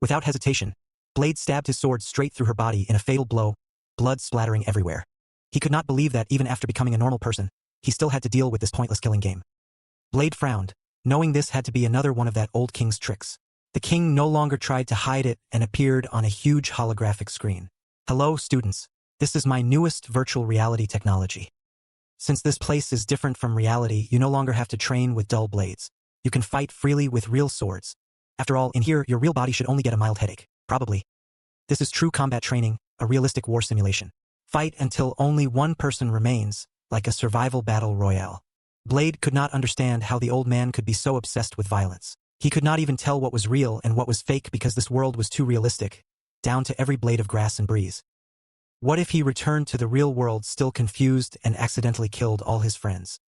Without hesitation, Blade stabbed his sword straight through her body in a fatal blow, blood splattering everywhere. He could not believe that even after becoming a normal person, he still had to deal with this pointless killing game. Blade frowned, knowing this had to be another one of that old king's tricks. The king no longer tried to hide it and appeared on a huge holographic screen. Hello, students. This is my newest virtual reality technology. Since this place is different from reality, you no longer have to train with dull blades. You can fight freely with real swords. After all, in here, your real body should only get a mild headache. Probably. This is true combat training, a realistic war simulation. Fight until only one person remains, like a survival battle royale. Blade could not understand how the old man could be so obsessed with violence. He could not even tell what was real and what was fake because this world was too realistic, down to every blade of grass and breeze. What if he returned to the real world still confused and accidentally killed all his friends?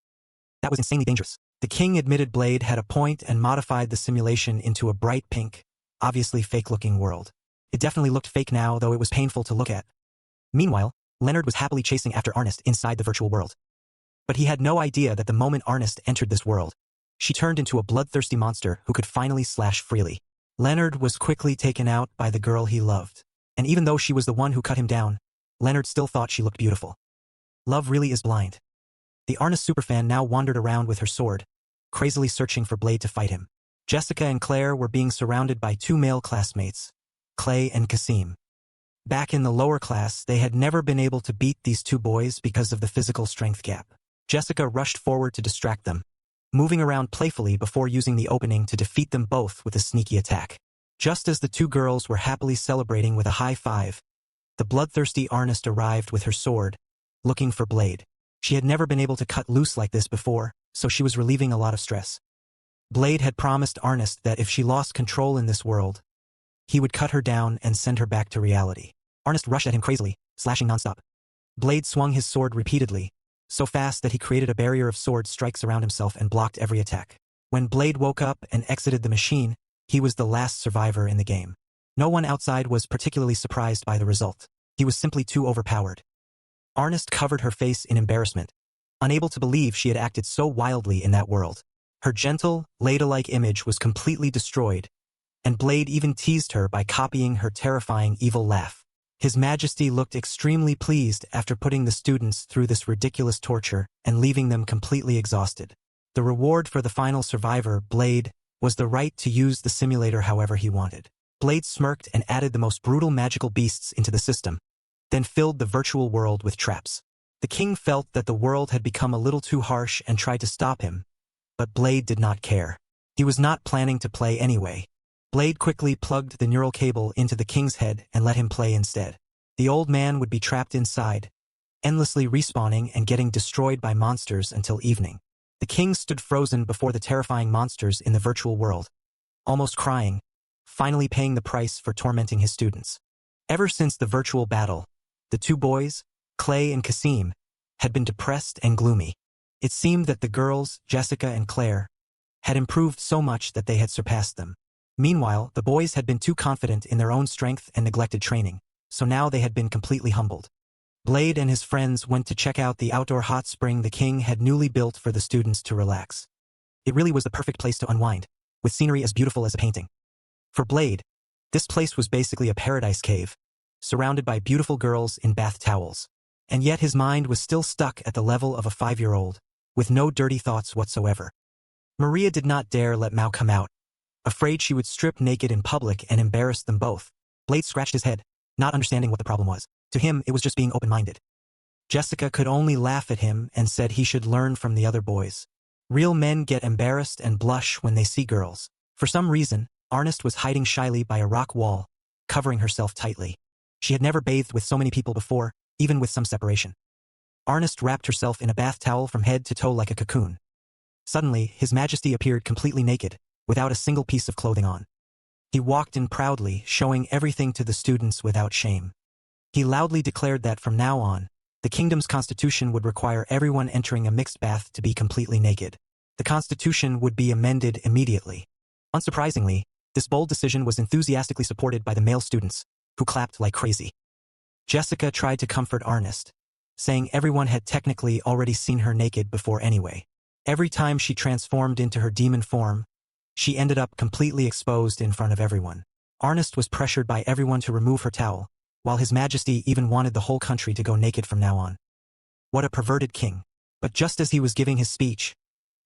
That was insanely dangerous. The king admitted Blade had a point and modified the simulation into a bright pink, obviously fake-looking world. It definitely looked fake now, though it was painful to look at. Meanwhile, Leonard was happily chasing after Ernest inside the virtual world. But he had no idea that the moment Ernest entered this world, she turned into a bloodthirsty monster who could finally slash freely. Leonard was quickly taken out by the girl he loved. And even though she was the one who cut him down, Leonard still thought she looked beautiful. Love really is blind. The Ernest superfan now wandered around with her sword, crazily searching for Blade to fight him. Jessica and Claire were being surrounded by two male classmates, Clay and Kasim. Back in the lower class, they had never been able to beat these two boys because of the physical strength gap. Jessica rushed forward to distract them, moving around playfully before using the opening to defeat them both with a sneaky attack. Just as the two girls were happily celebrating with a high five, the bloodthirsty Ernest arrived with her sword, looking for Blade. She had never been able to cut loose like this before, so she was relieving a lot of stress. Blade had promised Ernest that if she lost control in this world, he would cut her down and send her back to reality. Ernest rushed at him crazily, slashing nonstop. Blade swung his sword repeatedly, so fast that he created a barrier of sword strikes around himself and blocked every attack. When Blade woke up and exited the machine, he was the last survivor in the game. No one outside was particularly surprised by the result. He was simply too overpowered. Ernest covered her face in embarrassment, unable to believe she had acted so wildly in that world. Her gentle, ladylike image was completely destroyed, and Blade even teased her by copying her terrifying evil laugh. His Majesty looked extremely pleased after putting the students through this ridiculous torture and leaving them completely exhausted. The reward for the final survivor, Blade, was the right to use the simulator however he wanted. Blade smirked and added the most brutal magical beasts into the system, then filled the virtual world with traps. The king felt that the world had become a little too harsh and tried to stop him, but Blade did not care. He was not planning to play anyway. Blade quickly plugged the neural cable into the king's head and let him play instead. The old man would be trapped inside, endlessly respawning and getting destroyed by monsters until evening. The king stood frozen before the terrifying monsters in the virtual world, almost crying, finally paying the price for tormenting his students. Ever since the virtual battle, the two boys, Clay and Kasim, had been depressed and gloomy. It seemed that the girls, Jessica and Claire, had improved so much that they had surpassed them. Meanwhile, the boys had been too confident in their own strength and neglected training, so now they had been completely humbled. Blade and his friends went to check out the outdoor hot spring the king had newly built for the students to relax. It really was the perfect place to unwind, with scenery as beautiful as a painting. For Blade, this place was basically a paradise cave, surrounded by beautiful girls in bath towels. And yet his mind was still stuck at the level of a 5-year-old, with no dirty thoughts whatsoever. Maria did not dare let Mao come out, afraid she would strip naked in public and embarrass them both. Blade scratched his head, not understanding what the problem was. To him, it was just being open-minded. Jessica could only laugh at him and said he should learn from the other boys. Real men get embarrassed and blush when they see girls. For some reason, Ernest was hiding shyly by a rock wall, covering herself tightly. She had never bathed with so many people before, even with some separation. Ernest wrapped herself in a bath towel from head to toe like a cocoon. Suddenly, His Majesty appeared completely naked, without a single piece of clothing on. He walked in proudly, showing everything to the students without shame. He loudly declared that from now on, the kingdom's constitution would require everyone entering a mixed bath to be completely naked. The constitution would be amended immediately. Unsurprisingly, this bold decision was enthusiastically supported by the male students, who clapped like crazy. Jessica tried to comfort Ernest, saying everyone had technically already seen her naked before anyway. Every time she transformed into her demon form, she ended up completely exposed in front of everyone. Ernest was pressured by everyone to remove her towel, while His Majesty even wanted the whole country to go naked from now on. What a perverted king. But just as he was giving his speech,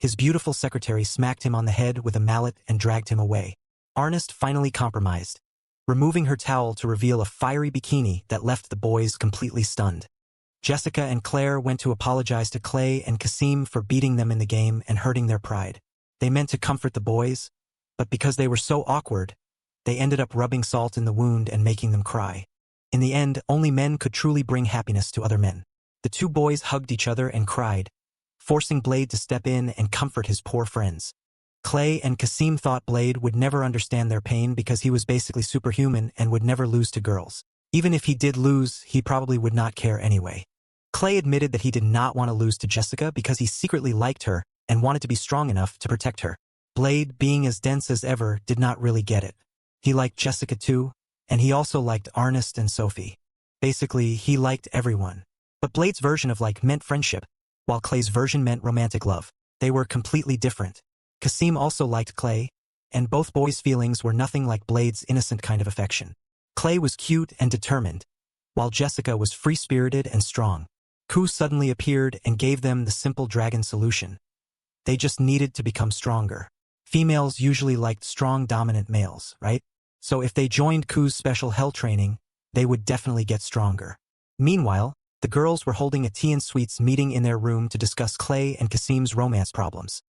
his beautiful secretary smacked him on the head with a mallet and dragged him away. Ernest finally compromised, removing her towel to reveal a fiery bikini that left the boys completely stunned. Jessica and Claire went to apologize to Clay and Kasim for beating them in the game and hurting their pride. They meant to comfort the boys, but because they were so awkward, they ended up rubbing salt in the wound and making them cry. In the end, only men could truly bring happiness to other men. The two boys hugged each other and cried, forcing Blade to step in and comfort his poor friends. Clay and Kasim thought Blade would never understand their pain because he was basically superhuman and would never lose to girls. Even if he did lose, he probably would not care anyway. Clay admitted that he did not want to lose to Jessica because he secretly liked her and wanted to be strong enough to protect her. Blade, being as dense as ever, did not really get it. He liked Jessica too, and he also liked Ernest and Sophie. Basically, he liked everyone. But Blade's version of like meant friendship, while Clay's version meant romantic love. They were completely different. Kasim also liked Clay, and both boys' feelings were nothing like Blade's innocent kind of affection. Clay was cute and determined, while Jessica was free-spirited and strong. Ku suddenly appeared and gave them the simple dragon solution. They just needed to become stronger. Females usually liked strong dominant males, right? So if they joined Ku's special hell training, they would definitely get stronger. Meanwhile, the girls were holding a tea and sweets meeting in their room to discuss Clay and Kasim's romance problems.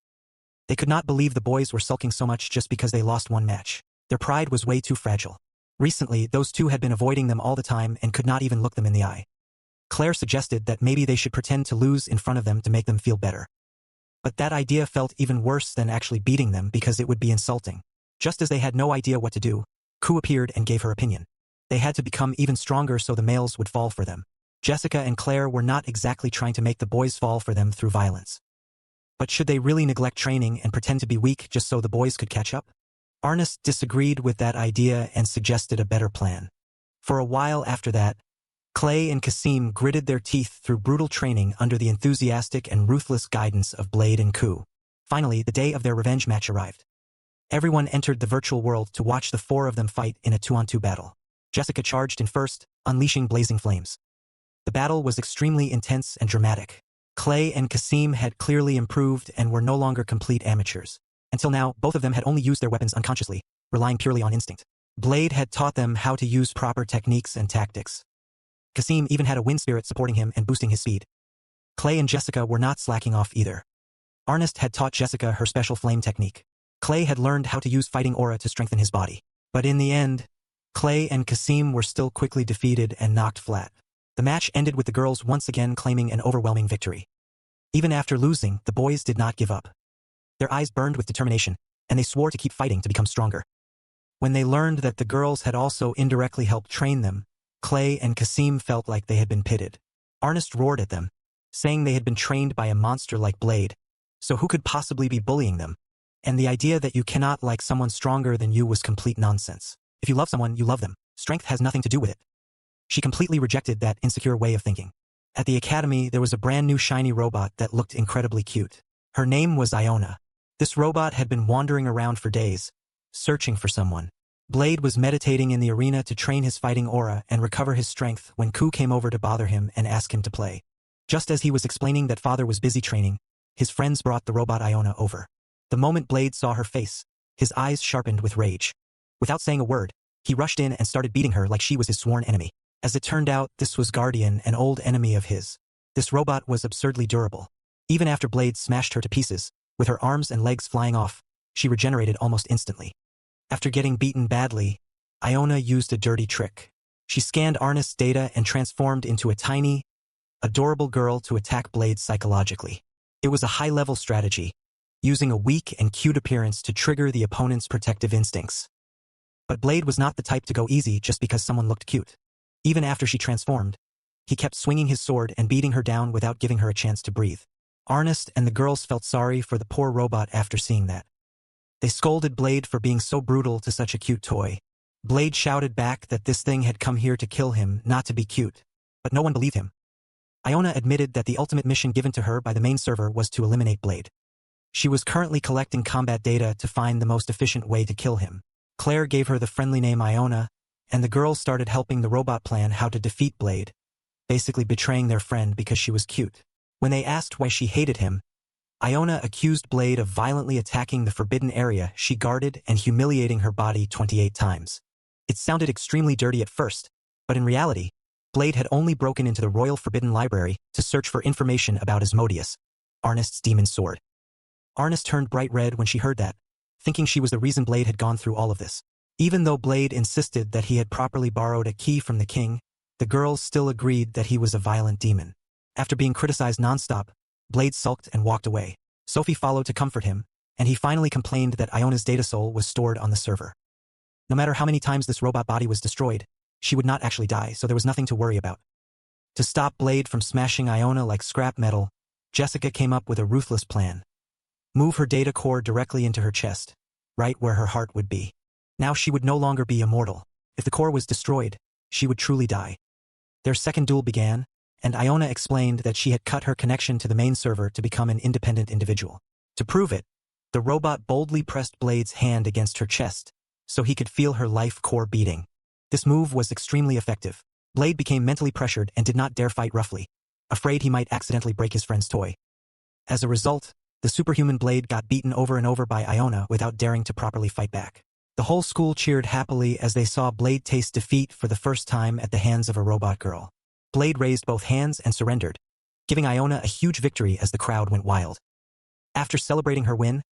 They could not believe the boys were sulking so much just because they lost one match. Their pride was way too fragile. Recently, those two had been avoiding them all the time and could not even look them in the eye. Claire suggested that maybe they should pretend to lose in front of them to make them feel better. But that idea felt even worse than actually beating them because it would be insulting. Just as they had no idea what to do, Ku appeared and gave her opinion. They had to become even stronger so the males would fall for them. Jessica and Claire were not exactly trying to make the boys fall for them through violence. But should they really neglect training and pretend to be weak just so the boys could catch up? Ernest disagreed with that idea and suggested a better plan. For a while after that, Clay and Kasim gritted their teeth through brutal training under the enthusiastic and ruthless guidance of Blade and Ku. Finally, the day of their revenge match arrived. Everyone entered the virtual world to watch the four of them fight in a 2-on-2 battle. Jessica charged in first, unleashing blazing flames. The battle was extremely intense and dramatic. Clay and Kasim had clearly improved and were no longer complete amateurs. Until now, both of them had only used their weapons unconsciously, relying purely on instinct. Blade had taught them how to use proper techniques and tactics. Kasim even had a wind spirit supporting him and boosting his speed. Clay and Jessica were not slacking off either. Ernest had taught Jessica her special flame technique. Clay had learned how to use fighting aura to strengthen his body. But in the end, Clay and Kasim were still quickly defeated and knocked flat. The match ended with the girls once again claiming an overwhelming victory. Even after losing, the boys did not give up. Their eyes burned with determination, and they swore to keep fighting to become stronger. When they learned that the girls had also indirectly helped train them, Clay and Kasim felt like they had been pitted. Ernest roared at them, saying they had been trained by a monster like Blade, so who could possibly be bullying them? And the idea that you cannot like someone stronger than you was complete nonsense. If you love someone, you love them. Strength has nothing to do with it. She completely rejected that insecure way of thinking. At the academy, there was a brand new shiny robot that looked incredibly cute. Her name was Iona. This robot had been wandering around for days, searching for someone. Blade was meditating in the arena to train his fighting aura and recover his strength when Ku came over to bother him and ask him to play. Just as he was explaining that father was busy training, his friends brought the robot Iona over. The moment Blade saw her face, his eyes sharpened with rage. Without saying a word, he rushed in and started beating her like she was his sworn enemy. As it turned out, this was Guardian, an old enemy of his. This robot was absurdly durable. Even after Blade smashed her to pieces, with her arms and legs flying off, she regenerated almost instantly. After getting beaten badly, Iona used a dirty trick. She scanned Ernest's data and transformed into a tiny, adorable girl to attack Blade psychologically. It was a high-level strategy, using a weak and cute appearance to trigger the opponent's protective instincts. But Blade was not the type to go easy just because someone looked cute. Even after she transformed, he kept swinging his sword and beating her down without giving her a chance to breathe. Ernest and the girls felt sorry for the poor robot after seeing that. They scolded Blade for being so brutal to such a cute toy. Blade shouted back that this thing had come here to kill him, not to be cute. But no one believed him. Iona admitted that the ultimate mission given to her by the main server was to eliminate Blade. She was currently collecting combat data to find the most efficient way to kill him. Claire gave her the friendly name Iona, and the girls started helping the robot plan how to defeat Blade, basically betraying their friend because she was cute. When they asked why she hated him, Iona accused Blade of violently attacking the forbidden area she guarded and humiliating her body 28 times. It sounded extremely dirty at first, but in reality, Blade had only broken into the Royal Forbidden Library to search for information about Asmodeus, Ernest's demon sword. Ernest turned bright red when she heard that, thinking she was the reason Blade had gone through all of this. Even though Blade insisted that he had properly borrowed a key from the king, the girls still agreed that he was a violent demon. After being criticized nonstop, Blade sulked and walked away. Sophie followed to comfort him, and he finally complained that Iona's data soul was stored on the server. No matter how many times this robot body was destroyed, she would not actually die, so there was nothing to worry about. To stop Blade from smashing Iona like scrap metal, Jessica came up with a ruthless plan. Move her data core directly into her chest, right where her heart would be. Now she would no longer be immortal. If the core was destroyed, she would truly die. Their second duel began, and Iona explained that she had cut her connection to the main server to become an independent individual. To prove it, the robot boldly pressed Blade's hand against her chest, so he could feel her life core beating. This move was extremely effective. Blade became mentally pressured and did not dare fight roughly, afraid he might accidentally break his friend's toy. As a result, the superhuman Blade got beaten over and over by Iona without daring to properly fight back. The whole school cheered happily as they saw Blade taste defeat for the first time at the hands of a robot girl. Blade raised both hands and surrendered, giving Iona a huge victory as the crowd went wild. After celebrating her win,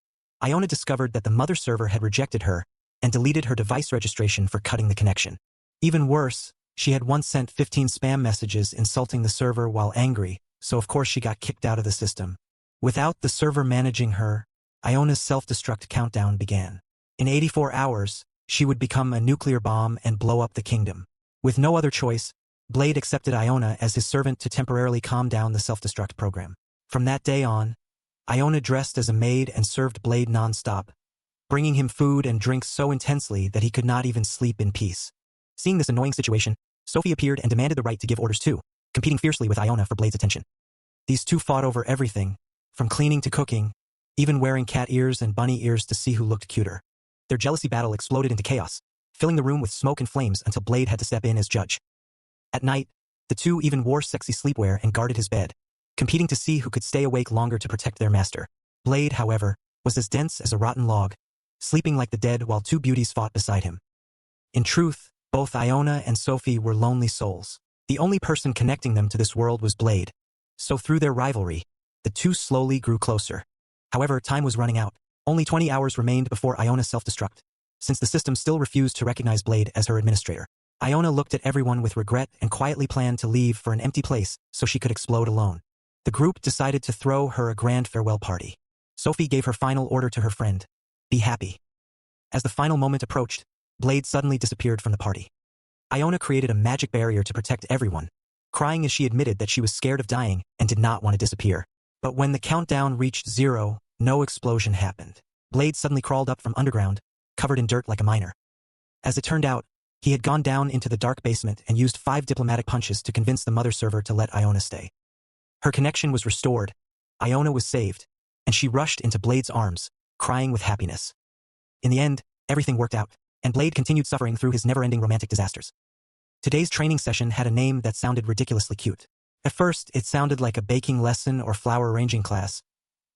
Iona discovered that the mother server had rejected her and deleted her device registration for cutting the connection. Even worse, she had once sent 15 spam messages insulting the server while angry, so of course she got kicked out of the system. Without the server managing her, Iona's self-destruct countdown began. In 84 hours, she would become a nuclear bomb and blow up the kingdom. With no other choice, Blade accepted Iona as his servant to temporarily calm down the self-destruct program. From that day on, Iona dressed as a maid and served Blade non-stop, bringing him food and drinks so intensely that he could not even sleep in peace. Seeing this annoying situation, Sophie appeared and demanded the right to give orders too, competing fiercely with Iona for Blade's attention. These two fought over everything, from cleaning to cooking, even wearing cat ears and bunny ears to see who looked cuter. Their jealousy battle exploded into chaos, filling the room with smoke and flames until Blade had to step in as judge. At night, the two even wore sexy sleepwear and guarded his bed, competing to see who could stay awake longer to protect their master. Blade, however, was as dense as a rotten log, sleeping like the dead while two beauties fought beside him. In truth, both Iona and Sophie were lonely souls. The only person connecting them to this world was Blade, so through their rivalry, the two slowly grew closer. However, time was running out. Only 20 hours remained before Iona self-destruct, since the system still refused to recognize Blade as her administrator. Iona looked at everyone with regret and quietly planned to leave for an empty place so she could explode alone. The group decided to throw her a grand farewell party. Sophie gave her final order to her friend, "Be happy." As the final moment approached, Blade suddenly disappeared from the party. Iona created a magic barrier to protect everyone, crying as she admitted that she was scared of dying and did not want to disappear. But when the countdown reached 0, no explosion happened. Blade suddenly crawled up from underground, covered in dirt like a miner. As it turned out, he had gone down into the dark basement and used 5 diplomatic punches to convince the mother server to let Iona stay. Her connection was restored, Iona was saved, and she rushed into Blade's arms, crying with happiness. In the end, everything worked out, and Blade continued suffering through his never-ending romantic disasters. Today's training session had a name that sounded ridiculously cute. At first, it sounded like a baking lesson or flower arranging class,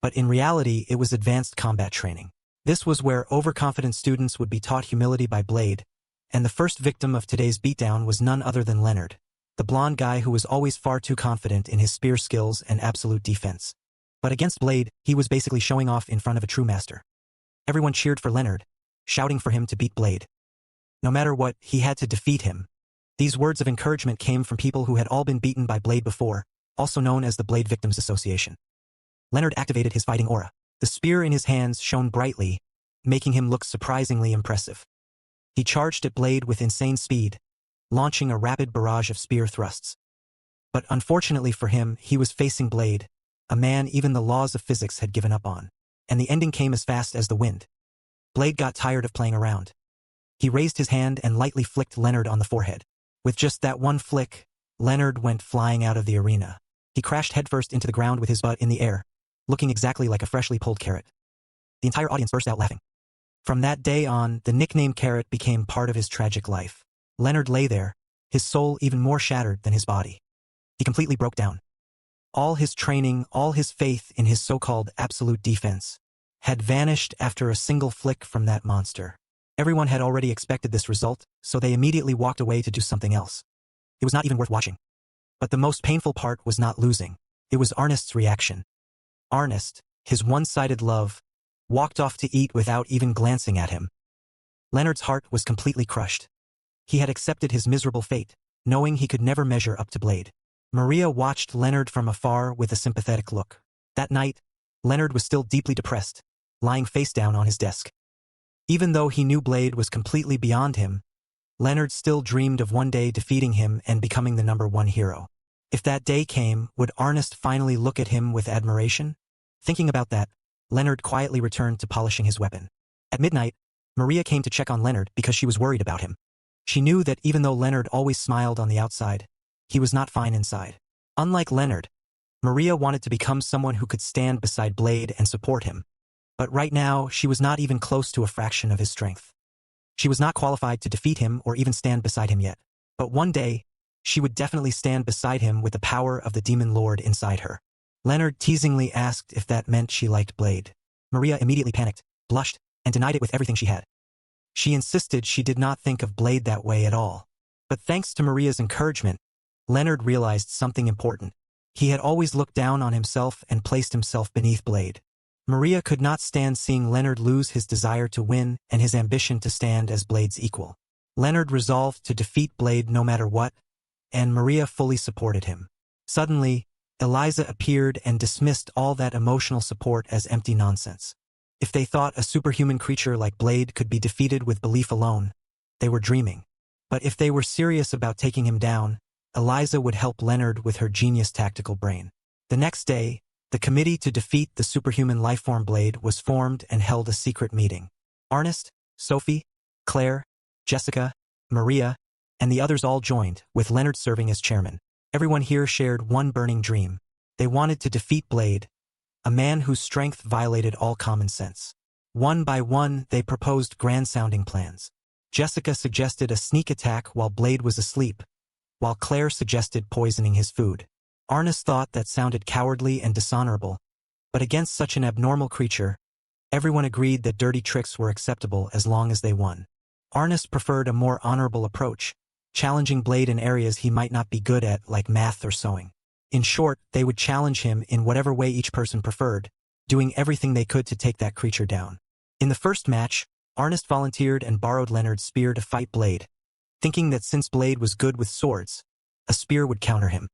but in reality, it was advanced combat training. This was where overconfident students would be taught humility by Blade, and the first victim of today's beatdown was none other than Leonard, the blonde guy who was always far too confident in his spear skills and absolute defense. But against Blade, he was basically showing off in front of a true master. Everyone cheered for Leonard, shouting for him to beat Blade. No matter what, he had to defeat him. These words of encouragement came from people who had all been beaten by Blade before, also known as the Blade Victims Association. Leonard activated his fighting aura. The spear in his hands shone brightly, making him look surprisingly impressive. He charged at Blade with insane speed, launching a rapid barrage of spear thrusts. But unfortunately for him, he was facing Blade, a man even the laws of physics had given up on. And the ending came as fast as the wind. Blade got tired of playing around. He raised his hand and lightly flicked Leonard on the forehead. With just that one flick, Leonard went flying out of the arena. He crashed headfirst into the ground with his butt in the air, looking exactly like a freshly pulled carrot. The entire audience burst out laughing. From that day on, the nickname Carrot became part of his tragic life. Leonard lay there, his soul even more shattered than his body. He completely broke down. All his training, all his faith in his so-called absolute defense, had vanished after a single flick from that monster. Everyone had already expected this result, so they immediately walked away to do something else. It was not even worth watching. But the most painful part was not losing. It was Ernest's reaction. Ernest, his one-sided love, walked off to eat without even glancing at him. Leonard's heart was completely crushed. He had accepted his miserable fate, knowing he could never measure up to Blade. Maria watched Leonard from afar with a sympathetic look. That night, Leonard was still deeply depressed, lying face down on his desk. Even though he knew Blade was completely beyond him, Leonard still dreamed of one day defeating him and becoming the #1 hero. If that day came, would Ernest finally look at him with admiration? Thinking about that, Leonard quietly returned to polishing his weapon. At midnight, Maria came to check on Leonard because she was worried about him. She knew that even though Leonard always smiled on the outside, he was not fine inside. Unlike Leonard, Maria wanted to become someone who could stand beside Blade and support him. But right now, she was not even close to a fraction of his strength. She was not qualified to defeat him or even stand beside him yet. But one day, she would definitely stand beside him with the power of the demon lord inside her. Leonard teasingly asked if that meant she liked Blade. Maria immediately panicked, blushed, and denied it with everything she had. She insisted she did not think of Blade that way at all. But thanks to Maria's encouragement, Leonard realized something important. He had always looked down on himself and placed himself beneath Blade. Maria could not stand seeing Leonard lose his desire to win and his ambition to stand as Blade's equal. Leonard resolved to defeat Blade no matter what, and Maria fully supported him. Suddenly, Eliza appeared and dismissed all that emotional support as empty nonsense. If they thought a superhuman creature like Blade could be defeated with belief alone, they were dreaming. But if they were serious about taking him down, Eliza would help Leonard with her genius tactical brain. The next day, the committee to defeat the superhuman lifeform Blade was formed and held a secret meeting. Ernest, Sophie, Claire, Jessica, Maria, and the others all joined, with Leonard serving as chairman. Everyone here shared one burning dream. They wanted to defeat Blade, a man whose strength violated all common sense. One by one, they proposed grand-sounding plans. Jessica suggested a sneak attack while Blade was asleep, while Claire suggested poisoning his food. Ernest thought that sounded cowardly and dishonorable, but against such an abnormal creature, everyone agreed that dirty tricks were acceptable as long as they won. Ernest preferred a more honorable approach, challenging Blade in areas he might not be good at like math or sewing. In short, they would challenge him in whatever way each person preferred, doing everything they could to take that creature down. In the first match, Ernest volunteered and borrowed Leonard's spear to fight Blade, thinking that since Blade was good with swords, a spear would counter him.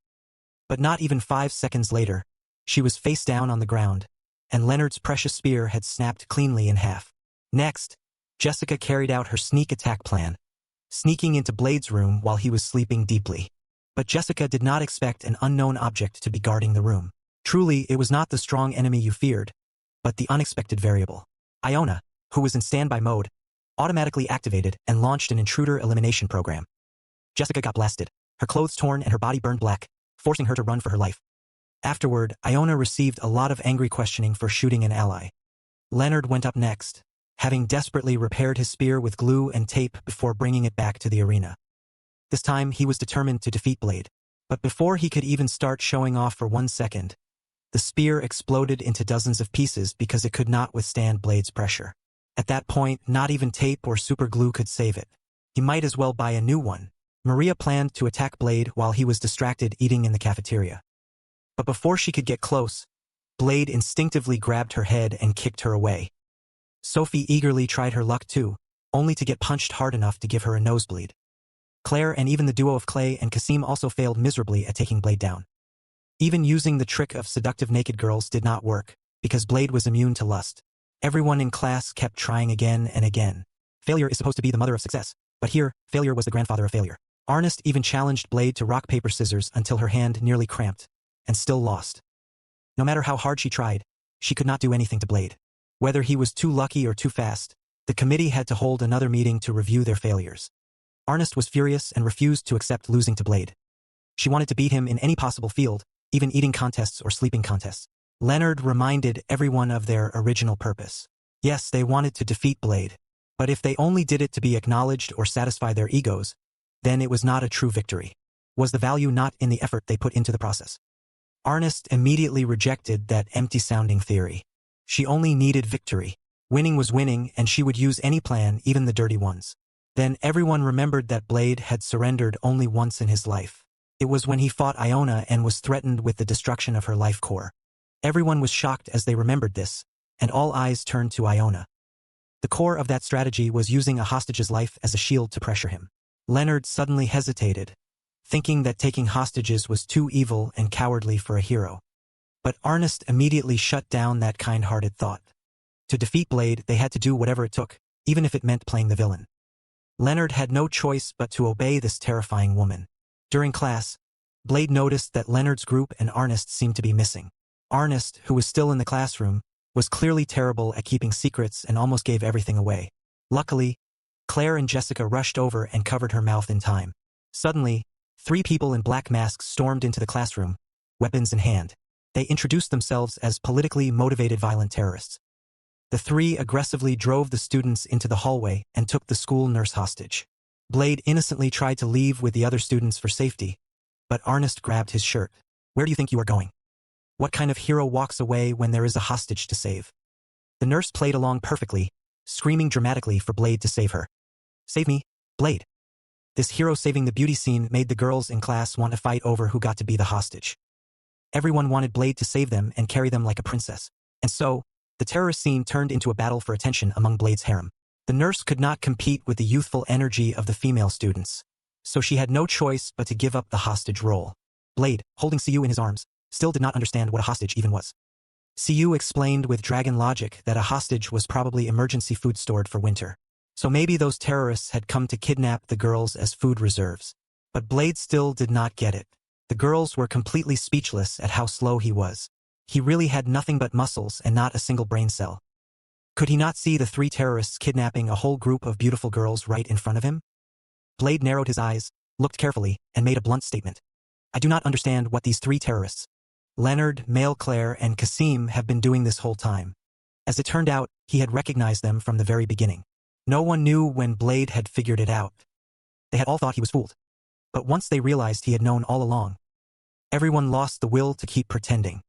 But not even 5 seconds later, she was face down on the ground, and Leonard's precious spear had snapped cleanly in half. Next, Jessica carried out her sneak attack plan, sneaking into Blade's room while he was sleeping deeply. But Jessica did not expect an unknown object to be guarding the room. Truly, it was not the strong enemy you feared, but the unexpected variable. Iona, who was in standby mode, automatically activated and launched an intruder elimination program. Jessica got blasted, her clothes torn and her body burned black, forcing her to run for her life. Afterward, Iona received a lot of angry questioning for shooting an ally. Leonard went up next, having desperately repaired his spear with glue and tape before bringing it back to the arena. This time, he was determined to defeat Blade. But before he could even start showing off for 1 second, the spear exploded into dozens of pieces because it could not withstand Blade's pressure. At that point, not even tape or super glue could save it. He might as well buy a new one. Maria planned to attack Blade while he was distracted eating in the cafeteria. But before she could get close, Blade instinctively grabbed her head and kicked her away. Sophie eagerly tried her luck too, only to get punched hard enough to give her a nosebleed. Claire and even the duo of Clay and Kasim also failed miserably at taking Blade down. Even using the trick of seductive naked girls did not work, because Blade was immune to lust. Everyone in class kept trying again and again. Failure is supposed to be the mother of success, but here, failure was the grandfather of failure. Ernest even challenged Blade to rock paper scissors until her hand nearly cramped, and still lost. No matter how hard she tried, she could not do anything to Blade. Whether he was too lucky or too fast, the committee had to hold another meeting to review their failures. Ernest was furious and refused to accept losing to Blade. She wanted to beat him in any possible field, even eating contests or sleeping contests. Leonard reminded everyone of their original purpose. Yes, they wanted to defeat Blade, but if they only did it to be acknowledged or satisfy their egos, then it was not a true victory. Was the value not in the effort they put into the process? Ernest immediately rejected that empty-sounding theory. She only needed victory. Winning was winning, and she would use any plan, even the dirty ones. Then everyone remembered that Blade had surrendered only once in his life. It was when he fought Iona and was threatened with the destruction of her life core. Everyone was shocked as they remembered this, and all eyes turned to Iona. The core of that strategy was using a hostage's life as a shield to pressure him. Leonard suddenly hesitated, thinking that taking hostages was too evil and cowardly for a hero. But Ernest immediately shut down that kind-hearted thought. To defeat Blade, they had to do whatever it took, even if it meant playing the villain. Leonard had no choice but to obey this terrifying woman. During class, Blade noticed that Leonard's group and Ernest seemed to be missing. Ernest, who was still in the classroom, was clearly terrible at keeping secrets and almost gave everything away. Luckily, Claire and Jessica rushed over and covered her mouth in time. Suddenly, 3 people in black masks stormed into the classroom, weapons in hand. They introduced themselves as politically motivated violent terrorists. The 3 aggressively drove the students into the hallway and took the school nurse hostage. Blade innocently tried to leave with the other students for safety, but Ernest grabbed his shirt. "Where do you think you are going? What kind of hero walks away when there is a hostage to save?" The nurse played along perfectly, screaming dramatically for Blade to save her. "Save me, Blade." This hero saving the beauty scene made the girls in class want to fight over who got to be the hostage. Everyone wanted Blade to save them and carry them like a princess. And so, the terrorist scene turned into a battle for attention among Blade's harem. The nurse could not compete with the youthful energy of the female students, so she had no choice but to give up the hostage role. Blade, holding Siyu in his arms, still did not understand what a hostage even was. Siyu explained with dragon logic that a hostage was probably emergency food stored for winter. So maybe those terrorists had come to kidnap the girls as food reserves. But Blade still did not get it. The girls were completely speechless at how slow he was. He really had nothing but muscles and not a single brain cell. Could he not see the 3 terrorists kidnapping a whole group of beautiful girls right in front of him? Blade narrowed his eyes, looked carefully, and made a blunt statement. "I do not understand what these 3 terrorists, Leonard, Male Claire, and Kasim, have been doing this whole time." As it turned out, he had recognized them from the very beginning. No one knew when Blade had figured it out. They had all thought he was fooled. But once they realized he had known all along, everyone lost the will to keep pretending.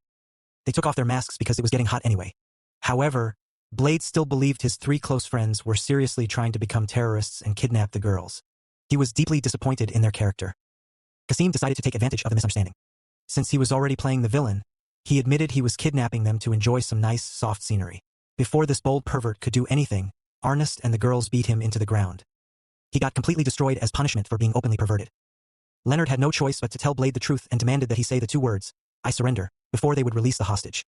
They took off their masks because it was getting hot anyway. However, Blade still believed his 3 close friends were seriously trying to become terrorists and kidnap the girls. He was deeply disappointed in their character. Kasim decided to take advantage of the misunderstanding. Since he was already playing the villain, he admitted he was kidnapping them to enjoy some nice, soft scenery. Before this bold pervert could do anything, Ernest and the girls beat him into the ground. He got completely destroyed as punishment for being openly perverted. Leonard had no choice but to tell Blade the truth and demanded that he say the 2 words, "I surrender," before they would release the hostage.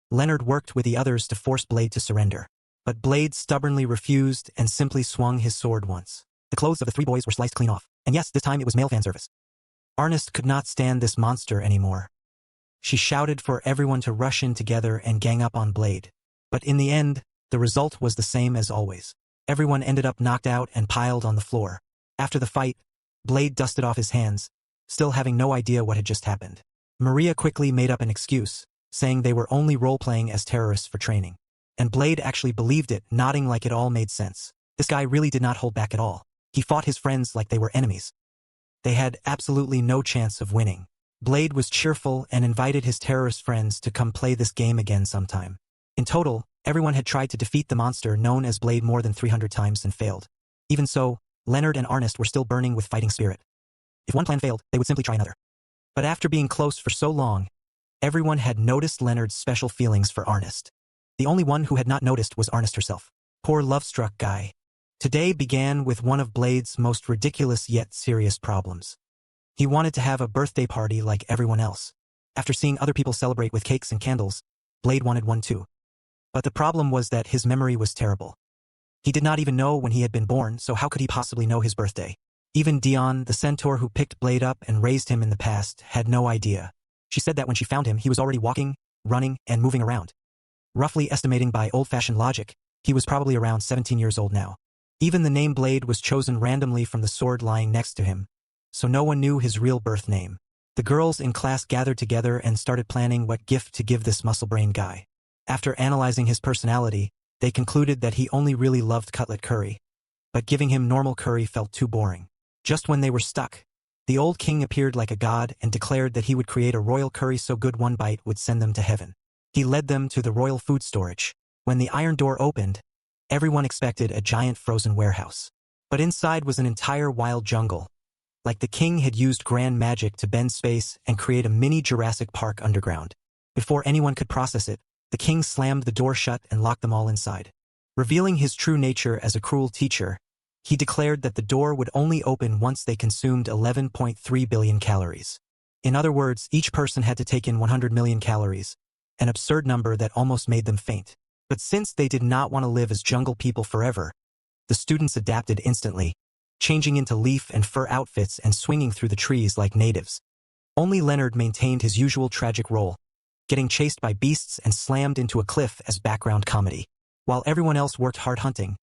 Leonard worked with the others to force Blade to surrender. But Blade stubbornly refused and simply swung his sword once. The clothes of the 3 boys were sliced clean off, and yes, this time it was male fan service. Ernest could not stand this monster anymore. She shouted for everyone to rush in together and gang up on Blade. But in the end, the result was the same as always. Everyone ended up knocked out and piled on the floor. After the fight, Blade dusted off his hands, still having no idea what had just happened. Maria quickly made up an excuse, saying they were only role-playing as terrorists for training. And Blade actually believed it, nodding like it all made sense. This guy really did not hold back at all. He fought his friends like they were enemies. They had absolutely no chance of winning. Blade was cheerful and invited his terrorist friends to come play this game again sometime. In total, everyone had tried to defeat the monster known as Blade more than 300 times and failed. Even so, Leonard and Ernest were still burning with fighting spirit. If one plan failed, they would simply try another. But after being close for so long, everyone had noticed Leonard's special feelings for Ernest. The only one who had not noticed was Ernest herself. Poor love-struck guy. Today began with one of Blade's most ridiculous yet serious problems. He wanted to have a birthday party like everyone else. After seeing other people celebrate with cakes and candles, Blade wanted one too. But the problem was that his memory was terrible. He did not even know when he had been born, so how could he possibly know his birthday? Even Dion, the centaur who picked Blade up and raised him in the past, had no idea. She said that when she found him, he was already walking, running, and moving around. Roughly estimating by old-fashioned logic, he was probably around 17 years old now. Even the name Blade was chosen randomly from the sword lying next to him, so no one knew his real birth name. The girls in class gathered together and started planning what gift to give this muscle-brained guy. After analyzing his personality, they concluded that he only really loved cutlet curry. But giving him normal curry felt too boring. Just when they were stuck, the old king appeared like a god and declared that he would create a royal curry so good one bite would send them to heaven. He led them to the royal food storage. When the iron door opened, everyone expected a giant frozen warehouse. But inside was an entire wild jungle. Like the king had used grand magic to bend space and create a mini Jurassic Park underground. Before anyone could process it, the king slammed the door shut and locked them all inside. Revealing his true nature as a cruel teacher, he declared that the door would only open once they consumed 11.3 billion calories. In other words, each person had to take in 100 million calories, an absurd number that almost made them faint. But since they did not want to live as jungle people forever, the students adapted instantly, changing into leaf and fur outfits and swinging through the trees like natives. Only Leonard maintained his usual tragic role, getting chased by beasts and slammed into a cliff as background comedy. While everyone else worked hard hunting,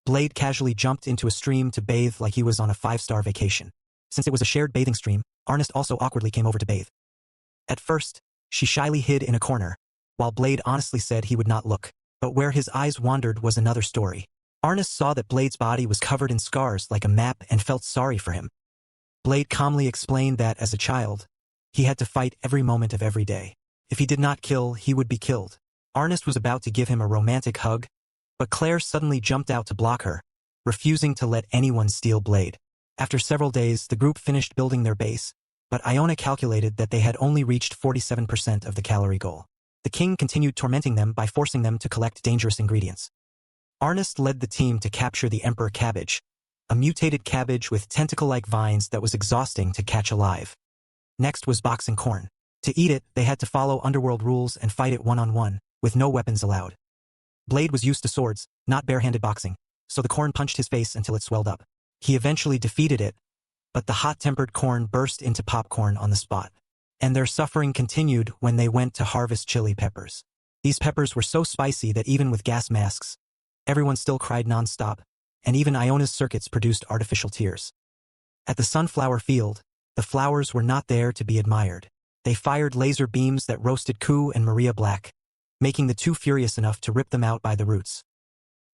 Blade casually jumped into a stream to bathe like he was on a 5-star vacation. Since it was a shared bathing stream, Arnest also awkwardly came over to bathe. At first, she shyly hid in a corner, while Blade honestly said he would not look. But where his eyes wandered was another story. Arnest saw that Blade's body was covered in scars like a map and felt sorry for him. Blade calmly explained that, as a child, he had to fight every moment of every day. If he did not kill, he would be killed. Arnest was about to give him a romantic hug, but Claire suddenly jumped out to block her, refusing to let anyone steal Blade. After several days, the group finished building their base, but Iona calculated that they had only reached 47% of the calorie goal. The king continued tormenting them by forcing them to collect dangerous ingredients. Arnest led the team to capture the Emperor Cabbage, a mutated cabbage with tentacle-like vines that was exhausting to catch alive. Next was boxing corn. To eat it, they had to follow underworld rules and fight it one-on-one, with no weapons allowed. Blade was used to swords, not barehanded boxing, so the corn punched his face until it swelled up. He eventually defeated it, but the hot-tempered corn burst into popcorn on the spot. And their suffering continued when they went to harvest chili peppers. These peppers were so spicy that even with gas masks, everyone still cried non-stop, and even Iona's circuits produced artificial tears. At the sunflower field, the flowers were not there to be admired. They fired laser beams that roasted Ku and Maria black, making the two furious enough to rip them out by the roots.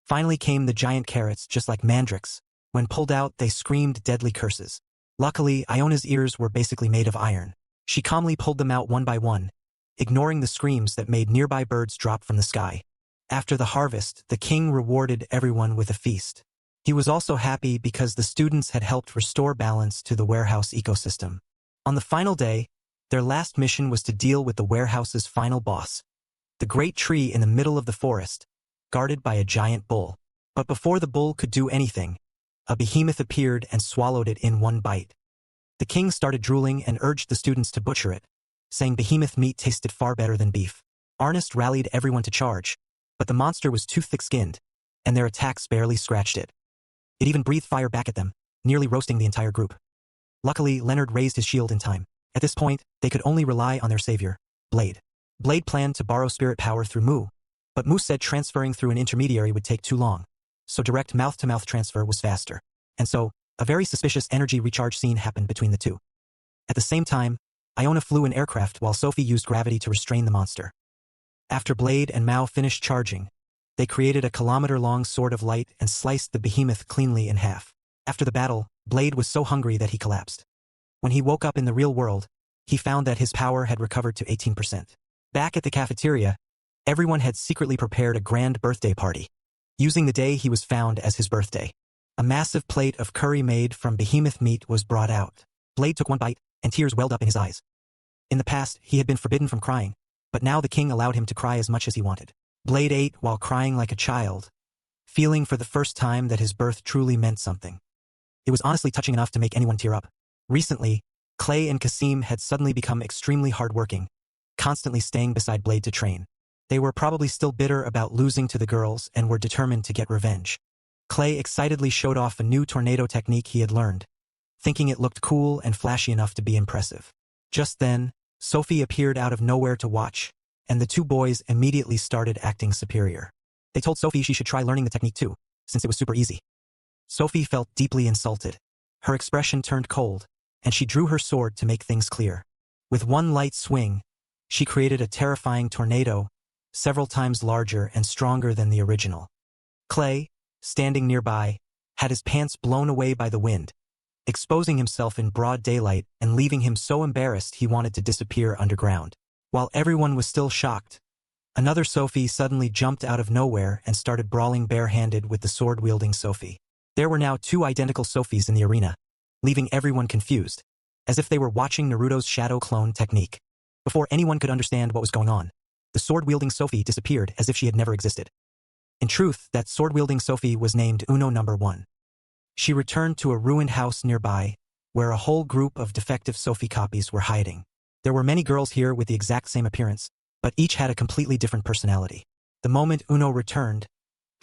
Finally came the giant carrots, just like mandrakes. When pulled out, they screamed deadly curses. Luckily, Iona's ears were basically made of iron. She calmly pulled them out one by one, ignoring the screams that made nearby birds drop from the sky. After the harvest, the king rewarded everyone with a feast. He was also happy because the students had helped restore balance to the warehouse ecosystem. On the final day, their last mission was to deal with the warehouse's final boss, the great tree in the middle of the forest, guarded by a giant bull. But before the bull could do anything, a behemoth appeared and swallowed it in one bite. The king started drooling and urged the students to butcher it, saying behemoth meat tasted far better than beef. Arnest rallied everyone to charge, but the monster was too thick-skinned, and their attacks barely scratched it. It even breathed fire back at them, nearly roasting the entire group. Luckily, Leonard raised his shield in time. At this point, they could only rely on their savior, Blade. Blade planned to borrow spirit power through Mu, but Mu said transferring through an intermediary would take too long, so direct mouth-to-mouth transfer was faster. And so, a very suspicious energy recharge scene happened between the two. At the same time, Iona flew an aircraft while Sophie used gravity to restrain the monster. After Blade and Mao finished charging, they created a kilometer-long sword of light and sliced the behemoth cleanly in half. After the battle, Blade was so hungry that he collapsed. When he woke up in the real world, he found that his power had recovered to 18%. Back at the cafeteria, everyone had secretly prepared a grand birthday party, using the day he was found as his birthday. A massive plate of curry made from behemoth meat was brought out. Blade took one bite, and tears welled up in his eyes. In the past, he had been forbidden from crying, but now the king allowed him to cry as much as he wanted. Blade ate while crying like a child, feeling for the first time that his birth truly meant something. It was honestly touching enough to make anyone tear up. Recently, Clay and Kasim had suddenly become extremely hardworking, constantly staying beside Blade to train. They were probably still bitter about losing to the girls and were determined to get revenge. Clay excitedly showed off a new tornado technique he had learned, thinking it looked cool and flashy enough to be impressive. Just then, Sophie appeared out of nowhere to watch, and the two boys immediately started acting superior. They told Sophie she should try learning the technique too, since it was super easy. Sophie felt deeply insulted. Her expression turned cold, and she drew her sword to make things clear. With one light swing, she created a terrifying tornado, several times larger and stronger than the original. Clay, standing nearby, had his pants blown away by the wind, exposing himself in broad daylight and leaving him so embarrassed he wanted to disappear underground. While everyone was still shocked, another Sophie suddenly jumped out of nowhere and started brawling barehanded with the sword-wielding Sophie. There were now two identical Sophies in the arena, leaving everyone confused, as if they were watching Naruto's shadow clone technique. Before anyone could understand what was going on, the sword-wielding Sophie disappeared as if she had never existed. In truth, that sword-wielding Sophie was named Uno No. 1. She returned to a ruined house nearby, where a whole group of defective Sophie copies were hiding. There were many girls here with the exact same appearance, but each had a completely different personality. The moment Uno returned,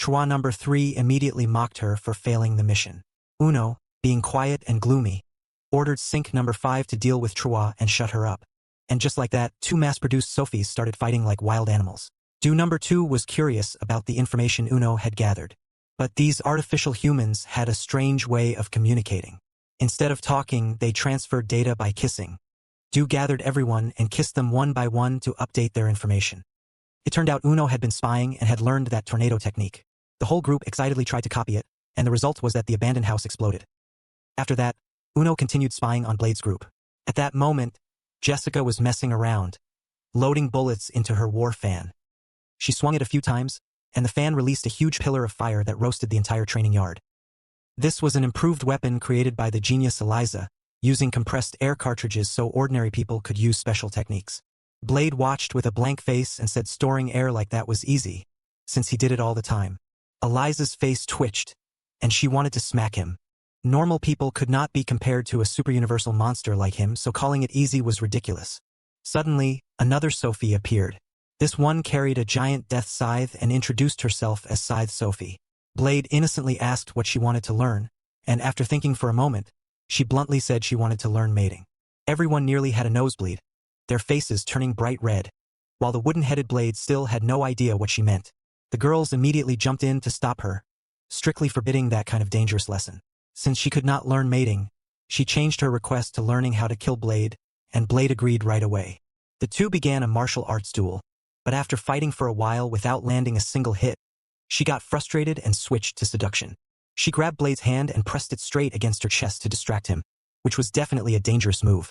Chua number 3 immediately mocked her for failing the mission. Uno, being quiet and gloomy, ordered Sink number 5 to deal with Chua and shut her up. And just like that, 2 mass-produced Sophies started fighting like wild animals. Do number 2 was curious about the information Uno had gathered. But these artificial humans had a strange way of communicating. Instead of talking, they transferred data by kissing. Do gathered everyone and kissed them one by one to update their information. It turned out Uno had been spying and had learned that tornado technique. The whole group excitedly tried to copy it, and the result was that the abandoned house exploded. After that, Uno continued spying on Blade's group. At that moment, Jessica was messing around, loading bullets into her war fan. She swung it a few times, and the fan released a huge pillar of fire that roasted the entire training yard. This was an improved weapon created by the genius Eliza, using compressed air cartridges so ordinary people could use special techniques. Blade watched with a blank face and said storing air like that was easy, since he did it all the time. Eliza's face twitched, and she wanted to smack him. Normal people could not be compared to a super-universal monster like him, so calling it easy was ridiculous. Suddenly, another Sophie appeared. This one carried a giant death scythe and introduced herself as Scythe Sophie. Blade innocently asked what she wanted to learn, and after thinking for a moment, she bluntly said she wanted to learn mating. Everyone nearly had a nosebleed, their faces turning bright red, while the wooden-headed Blade still had no idea what she meant. The girls immediately jumped in to stop her, strictly forbidding that kind of dangerous lesson. Since she could not learn mating, she changed her request to learning how to kill Blade, and Blade agreed right away. The two began a martial arts duel, but after fighting for a while without landing a single hit, she got frustrated and switched to seduction. She grabbed Blade's hand and pressed it straight against her chest to distract him, which was definitely a dangerous move.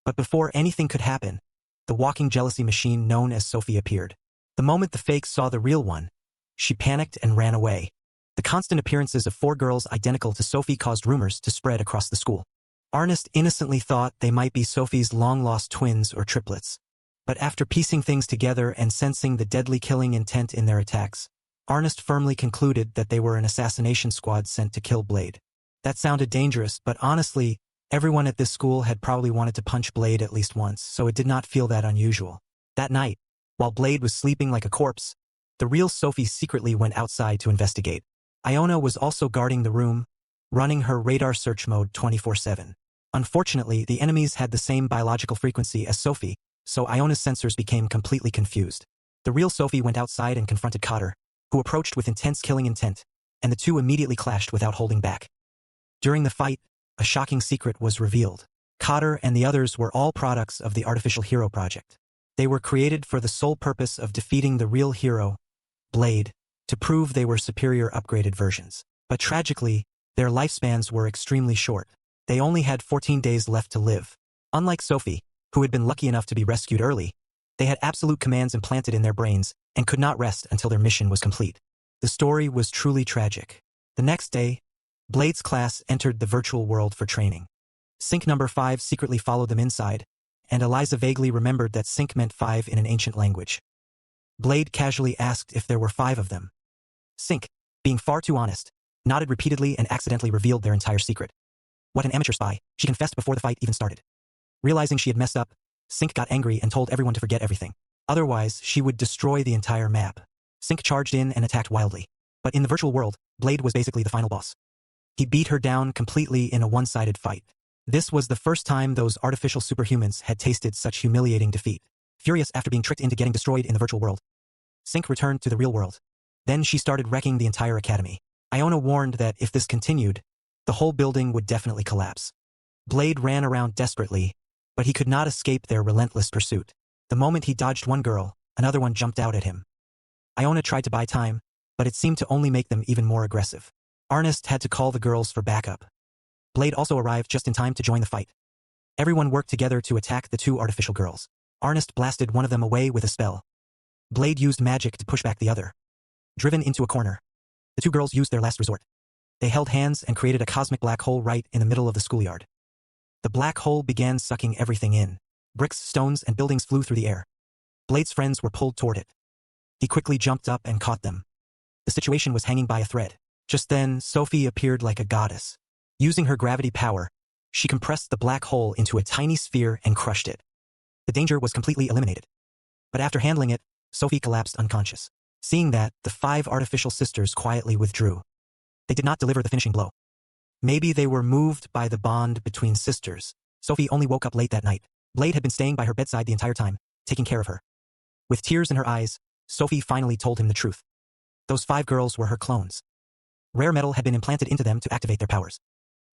But before anything could happen, the walking jealousy machine known as Sophie appeared. The moment the fake saw the real one, she panicked and ran away. The constant appearances of 4 girls identical to Sophie caused rumors to spread across the school. Ernest innocently thought they might be Sophie's long-lost twins or triplets. But after piecing things together and sensing the deadly killing intent in their attacks, Ernest firmly concluded that they were an assassination squad sent to kill Blade. That sounded dangerous, but honestly, everyone at this school had probably wanted to punch Blade at least once, so it did not feel that unusual. That night, while Blade was sleeping like a corpse, the real Sophie secretly went outside to investigate. Iona was also guarding the room, running her radar search mode 24/7. Unfortunately, the enemies had the same biological frequency as Sophie, so Iona's sensors became completely confused. The real Sophie went outside and confronted Cotter, who approached with intense killing intent, and the two immediately clashed without holding back. During the fight, a shocking secret was revealed. Cotter and the others were all products of the Artificial Hero Project. They were created for the sole purpose of defeating the real hero, Blade, to prove they were superior upgraded versions. But tragically, their lifespans were extremely short. They only had 14 days left to live. Unlike Sophie, who had been lucky enough to be rescued early, they had absolute commands implanted in their brains and could not rest until their mission was complete. The story was truly tragic. The next day, Blade's class entered the virtual world for training. Sink number 5 secretly followed them inside, and Eliza vaguely remembered that Sink meant 5 in an ancient language. Blade casually asked if there were 5 of them. Sink, being far too honest, nodded repeatedly and accidentally revealed their entire secret. What an amateur spy, she confessed before the fight even started. Realizing she had messed up, Sink got angry and told everyone to forget everything. Otherwise, she would destroy the entire map. Sink charged in and attacked wildly. But in the virtual world, Blade was basically the final boss. He beat her down completely in a one-sided fight. This was the first time those artificial superhumans had tasted such humiliating defeat. Furious after being tricked into getting destroyed in the virtual world, Sink returned to the real world. Then she started wrecking the entire academy. Iona warned that if this continued, the whole building would definitely collapse. Blade ran around desperately, but he could not escape their relentless pursuit. The moment he dodged one girl, another one jumped out at him. Iona tried to buy time, but it seemed to only make them even more aggressive. Ernest had to call the girls for backup. Blade also arrived just in time to join the fight. Everyone worked together to attack the 2 artificial girls. Ernest blasted one of them away with a spell. Blade used magic to push back the other. Driven into a corner, the 2 girls used their last resort. They held hands and created a cosmic black hole right in the middle of the schoolyard. The black hole began sucking everything in. Bricks, stones, and buildings flew through the air. Blade's friends were pulled toward it. He quickly jumped up and caught them. The situation was hanging by a thread. Just then, Sophie appeared like a goddess. Using her gravity power, she compressed the black hole into a tiny sphere and crushed it. The danger was completely eliminated. But after handling it, Sophie collapsed unconscious. Seeing that, the 5 artificial sisters quietly withdrew. They did not deliver the finishing blow. Maybe they were moved by the bond between sisters. Sophie only woke up late that night. Blade had been staying by her bedside the entire time, taking care of her. With tears in her eyes, Sophie finally told him the truth. Those 5 girls were her clones. Rare metal had been implanted into them to activate their powers.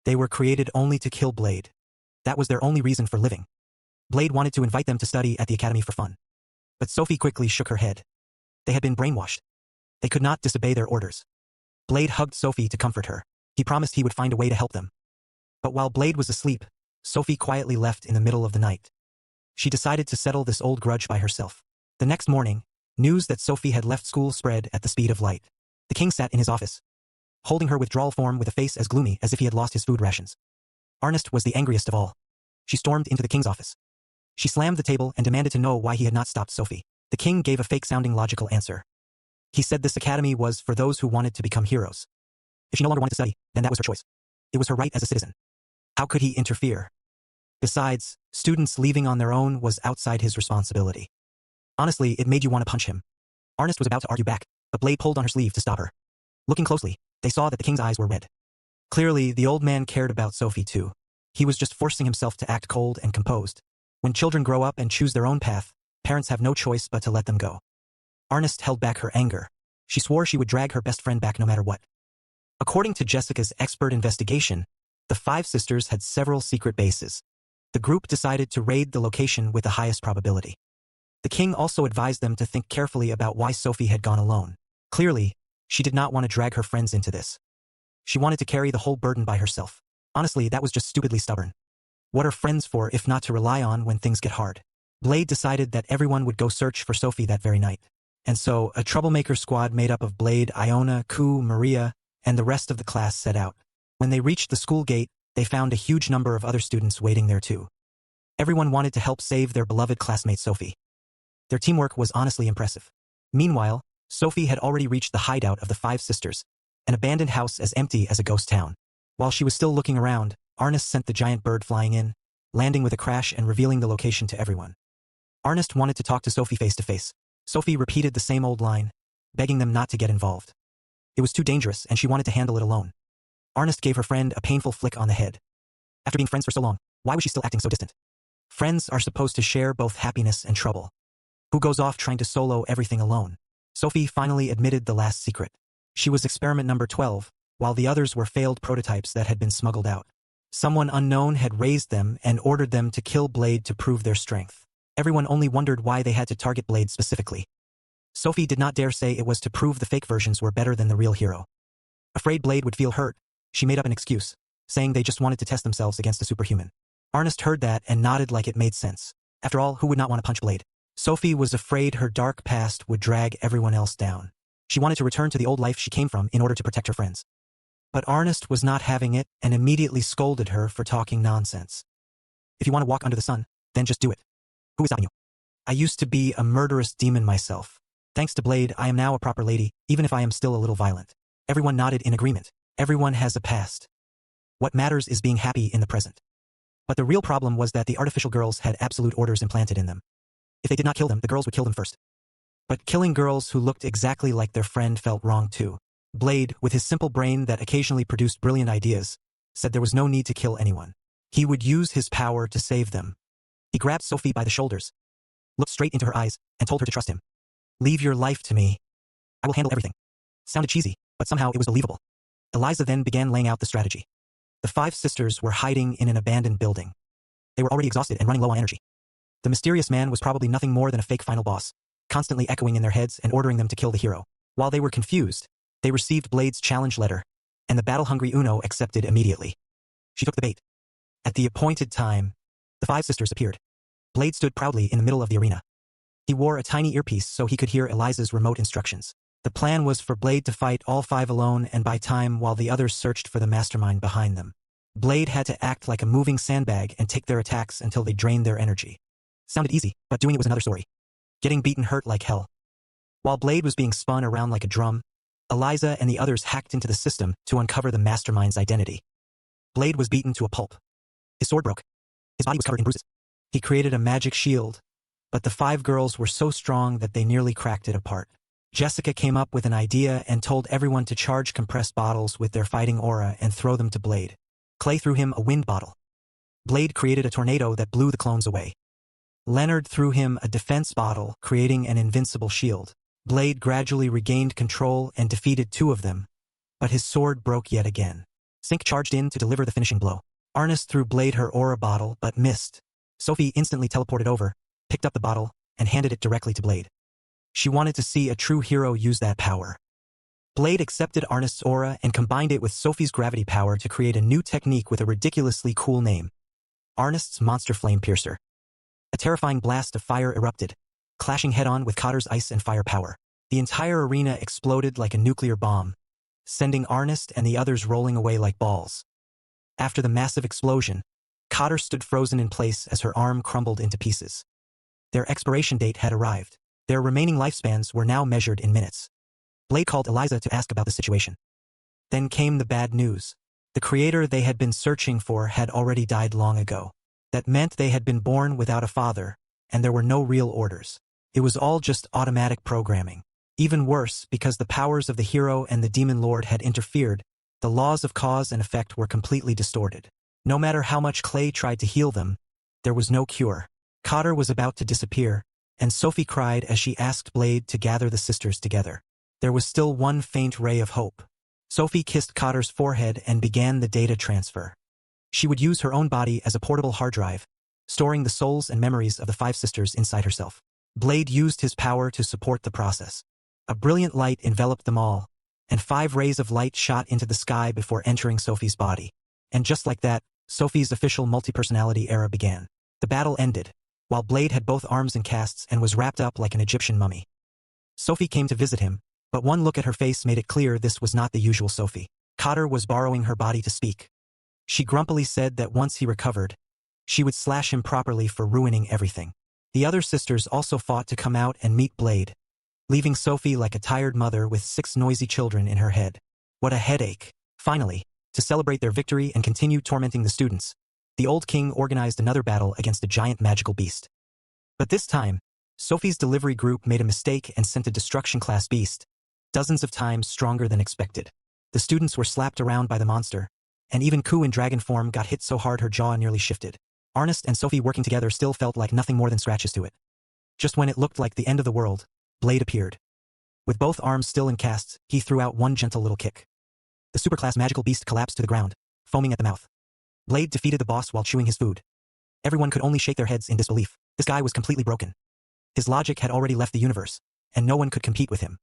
They were created only to kill Blade. That was their only reason for living. Blade wanted to invite them to study at the academy for fun. But Sophie quickly shook her head. They had been brainwashed. They could not disobey their orders. Blade hugged Sophie to comfort her. He promised he would find a way to help them. But while Blade was asleep, Sophie quietly left in the middle of the night. She decided to settle this old grudge by herself. The next morning, news that Sophie had left school spread at the speed of light. The king sat in his office, holding her withdrawal form with a face as gloomy as if he had lost his food rations. Arnest was the angriest of all. She stormed into the king's office. She slammed the table and demanded to know why he had not stopped Sophie. The king gave a fake-sounding logical answer. He said this academy was for those who wanted to become heroes. If she no longer wanted to study, then that was her choice. It was her right as a citizen. How could he interfere? Besides, students leaving on their own was outside his responsibility. Honestly, it made you want to punch him. Arnest was about to argue back, but Blade pulled on her sleeve to stop her. Looking closely, they saw that the king's eyes were red. Clearly, the old man cared about Sophie too. He was just forcing himself to act cold and composed. When children grow up and choose their own path, parents have no choice but to let them go. Arnest held back her anger. She swore she would drag her best friend back no matter what. According to Jessica's expert investigation, the 5 sisters had several secret bases. The group decided to raid the location with the highest probability. The king also advised them to think carefully about why Sophie had gone alone. Clearly, she did not want to drag her friends into this. She wanted to carry the whole burden by herself. Honestly, that was just stupidly stubborn. What are friends for if not to rely on when things get hard? Blade decided that everyone would go search for Sophie that very night. And so, a troublemaker squad made up of Blade, Iona, Ku, Maria, and the rest of the class set out. When they reached the school gate, they found a huge number of other students waiting there too. Everyone wanted to help save their beloved classmate Sophie. Their teamwork was honestly impressive. Meanwhile, Sophie had already reached the hideout of the 5 sisters, an abandoned house as empty as a ghost town. While she was still looking around, Arnest sent the giant bird flying in, landing with a crash and revealing the location to everyone. Arnest wanted to talk to Sophie face to face. Sophie repeated the same old line, begging them not to get involved. It was too dangerous and she wanted to handle it alone. Arnest gave her friend a painful flick on the head. After being friends for so long, why was she still acting so distant? Friends are supposed to share both happiness and trouble. Who goes off trying to solo everything alone? Sophie finally admitted the last secret. She was experiment number 12, while the others were failed prototypes that had been smuggled out. Someone unknown had raised them and ordered them to kill Blade to prove their strength. Everyone only wondered why they had to target Blade specifically. Sophie did not dare say it was to prove the fake versions were better than the real hero. Afraid Blade would feel hurt, she made up an excuse, saying they just wanted to test themselves against a superhuman. Arnest heard that and nodded like it made sense. After all, who would not want to punch Blade? Sophie was afraid her dark past would drag everyone else down. She wanted to return to the old life she came from in order to protect her friends. But Arnest was not having it and immediately scolded her for talking nonsense. If you want to walk under the sun, then just do it. Who is stopping you? I used to be a murderous demon myself. Thanks to Blade, I am now a proper lady, even if I am still a little violent. Everyone nodded in agreement. Everyone has a past. What matters is being happy in the present. But the real problem was that the artificial girls had absolute orders implanted in them. If they did not kill them, the girls would kill them first. But killing girls who looked exactly like their friend felt wrong too. Blade, with his simple brain that occasionally produced brilliant ideas, said there was no need to kill anyone. He would use his power to save them. He grabbed Sophie by the shoulders, looked straight into her eyes, and told her to trust him. Leave your life to me. I will handle everything. Sounded cheesy, but somehow it was believable. Eliza then began laying out the strategy. The 5 sisters were hiding in an abandoned building. They were already exhausted and running low on energy. The mysterious man was probably nothing more than a fake final boss, constantly echoing in their heads and ordering them to kill the hero. While they were confused, they received Blade's challenge letter, and the battle-hungry Uno accepted immediately. She took the bait. At the appointed time, the 5 sisters appeared. Blade stood proudly in the middle of the arena. He wore a tiny earpiece so he could hear Eliza's remote instructions. The plan was for Blade to fight all 5 alone and buy time while the others searched for the mastermind behind them. Blade had to act like a moving sandbag and take their attacks until they drained their energy. Sounded easy, but doing it was another story. Getting beaten hurt like hell. While Blade was being spun around like a drum, Eliza and the others hacked into the system to uncover the mastermind's identity. Blade was beaten to a pulp. His sword broke. His body was covered in bruises. He created a magic shield, but the 5 girls were so strong that they nearly cracked it apart. Jessica came up with an idea and told everyone to charge compressed bottles with their fighting aura and throw them to Blade. Clay threw him a wind bottle. Blade created a tornado that blew the clones away. Leonard threw him a defense bottle, creating an invincible shield. Blade gradually regained control and defeated 2 of them, but his sword broke yet again. Sync charged in to deliver the finishing blow. Ernest threw Blade her aura bottle but missed. Sophie instantly teleported over, picked up the bottle, and handed it directly to Blade. She wanted to see a true hero use that power. Blade accepted Ernest's aura and combined it with Sophie's gravity power to create a new technique with a ridiculously cool name. Ernest's Monster Flame Piercer. A terrifying blast of fire erupted, clashing head-on with Cotter's ice and fire power. The entire arena exploded like a nuclear bomb, sending Ernest and the others rolling away like balls. After the massive explosion, Cotter stood frozen in place as her arm crumbled into pieces. Their expiration date had arrived. Their remaining lifespans were now measured in minutes. Blade called Eliza to ask about the situation. Then came the bad news. The creator they had been searching for had already died long ago. That meant they had been born without a father, and there were no real orders. It was all just automatic programming. Even worse, because the powers of the hero and the demon lord had interfered, the laws of cause and effect were completely distorted. No matter how much Clay tried to heal them, there was no cure. Cotter was about to disappear, and Sophie cried as she asked Blade to gather the sisters together. There was still one faint ray of hope. Sophie kissed Cotter's forehead and began the data transfer. She would use her own body as a portable hard drive, storing the souls and memories of the 5 sisters inside herself. Blade used his power to support the process. A brilliant light enveloped them all, and 5 rays of light shot into the sky before entering Sophie's body. And just like that, Sophie's official multi-personality era began. The battle ended, while Blade had both arms in casts and was wrapped up like an Egyptian mummy. Sophie came to visit him, but one look at her face made it clear this was not the usual Sophie. Cotter was borrowing her body to speak. She grumpily said that once he recovered, she would slash him properly for ruining everything. The other sisters also fought to come out and meet Blade, leaving Sophie like a tired mother with 6 noisy children in her head. What a headache. Finally, to celebrate their victory and continue tormenting the students, the old king organized another battle against a giant magical beast. But this time, Sophie's delivery group made a mistake and sent a destruction-class beast, dozens of times stronger than expected. The students were slapped around by the monster, and even Ku in dragon form got hit so hard her jaw nearly shifted. Ernest and Sophie working together still felt like nothing more than scratches to it. Just when it looked like the end of the world, Blade appeared. With both arms still in casts, he threw out one gentle little kick. The superclass magical beast collapsed to the ground, foaming at the mouth. Blade defeated the boss while chewing his food. Everyone could only shake their heads in disbelief. This guy was completely broken. His logic had already left the universe, and no one could compete with him.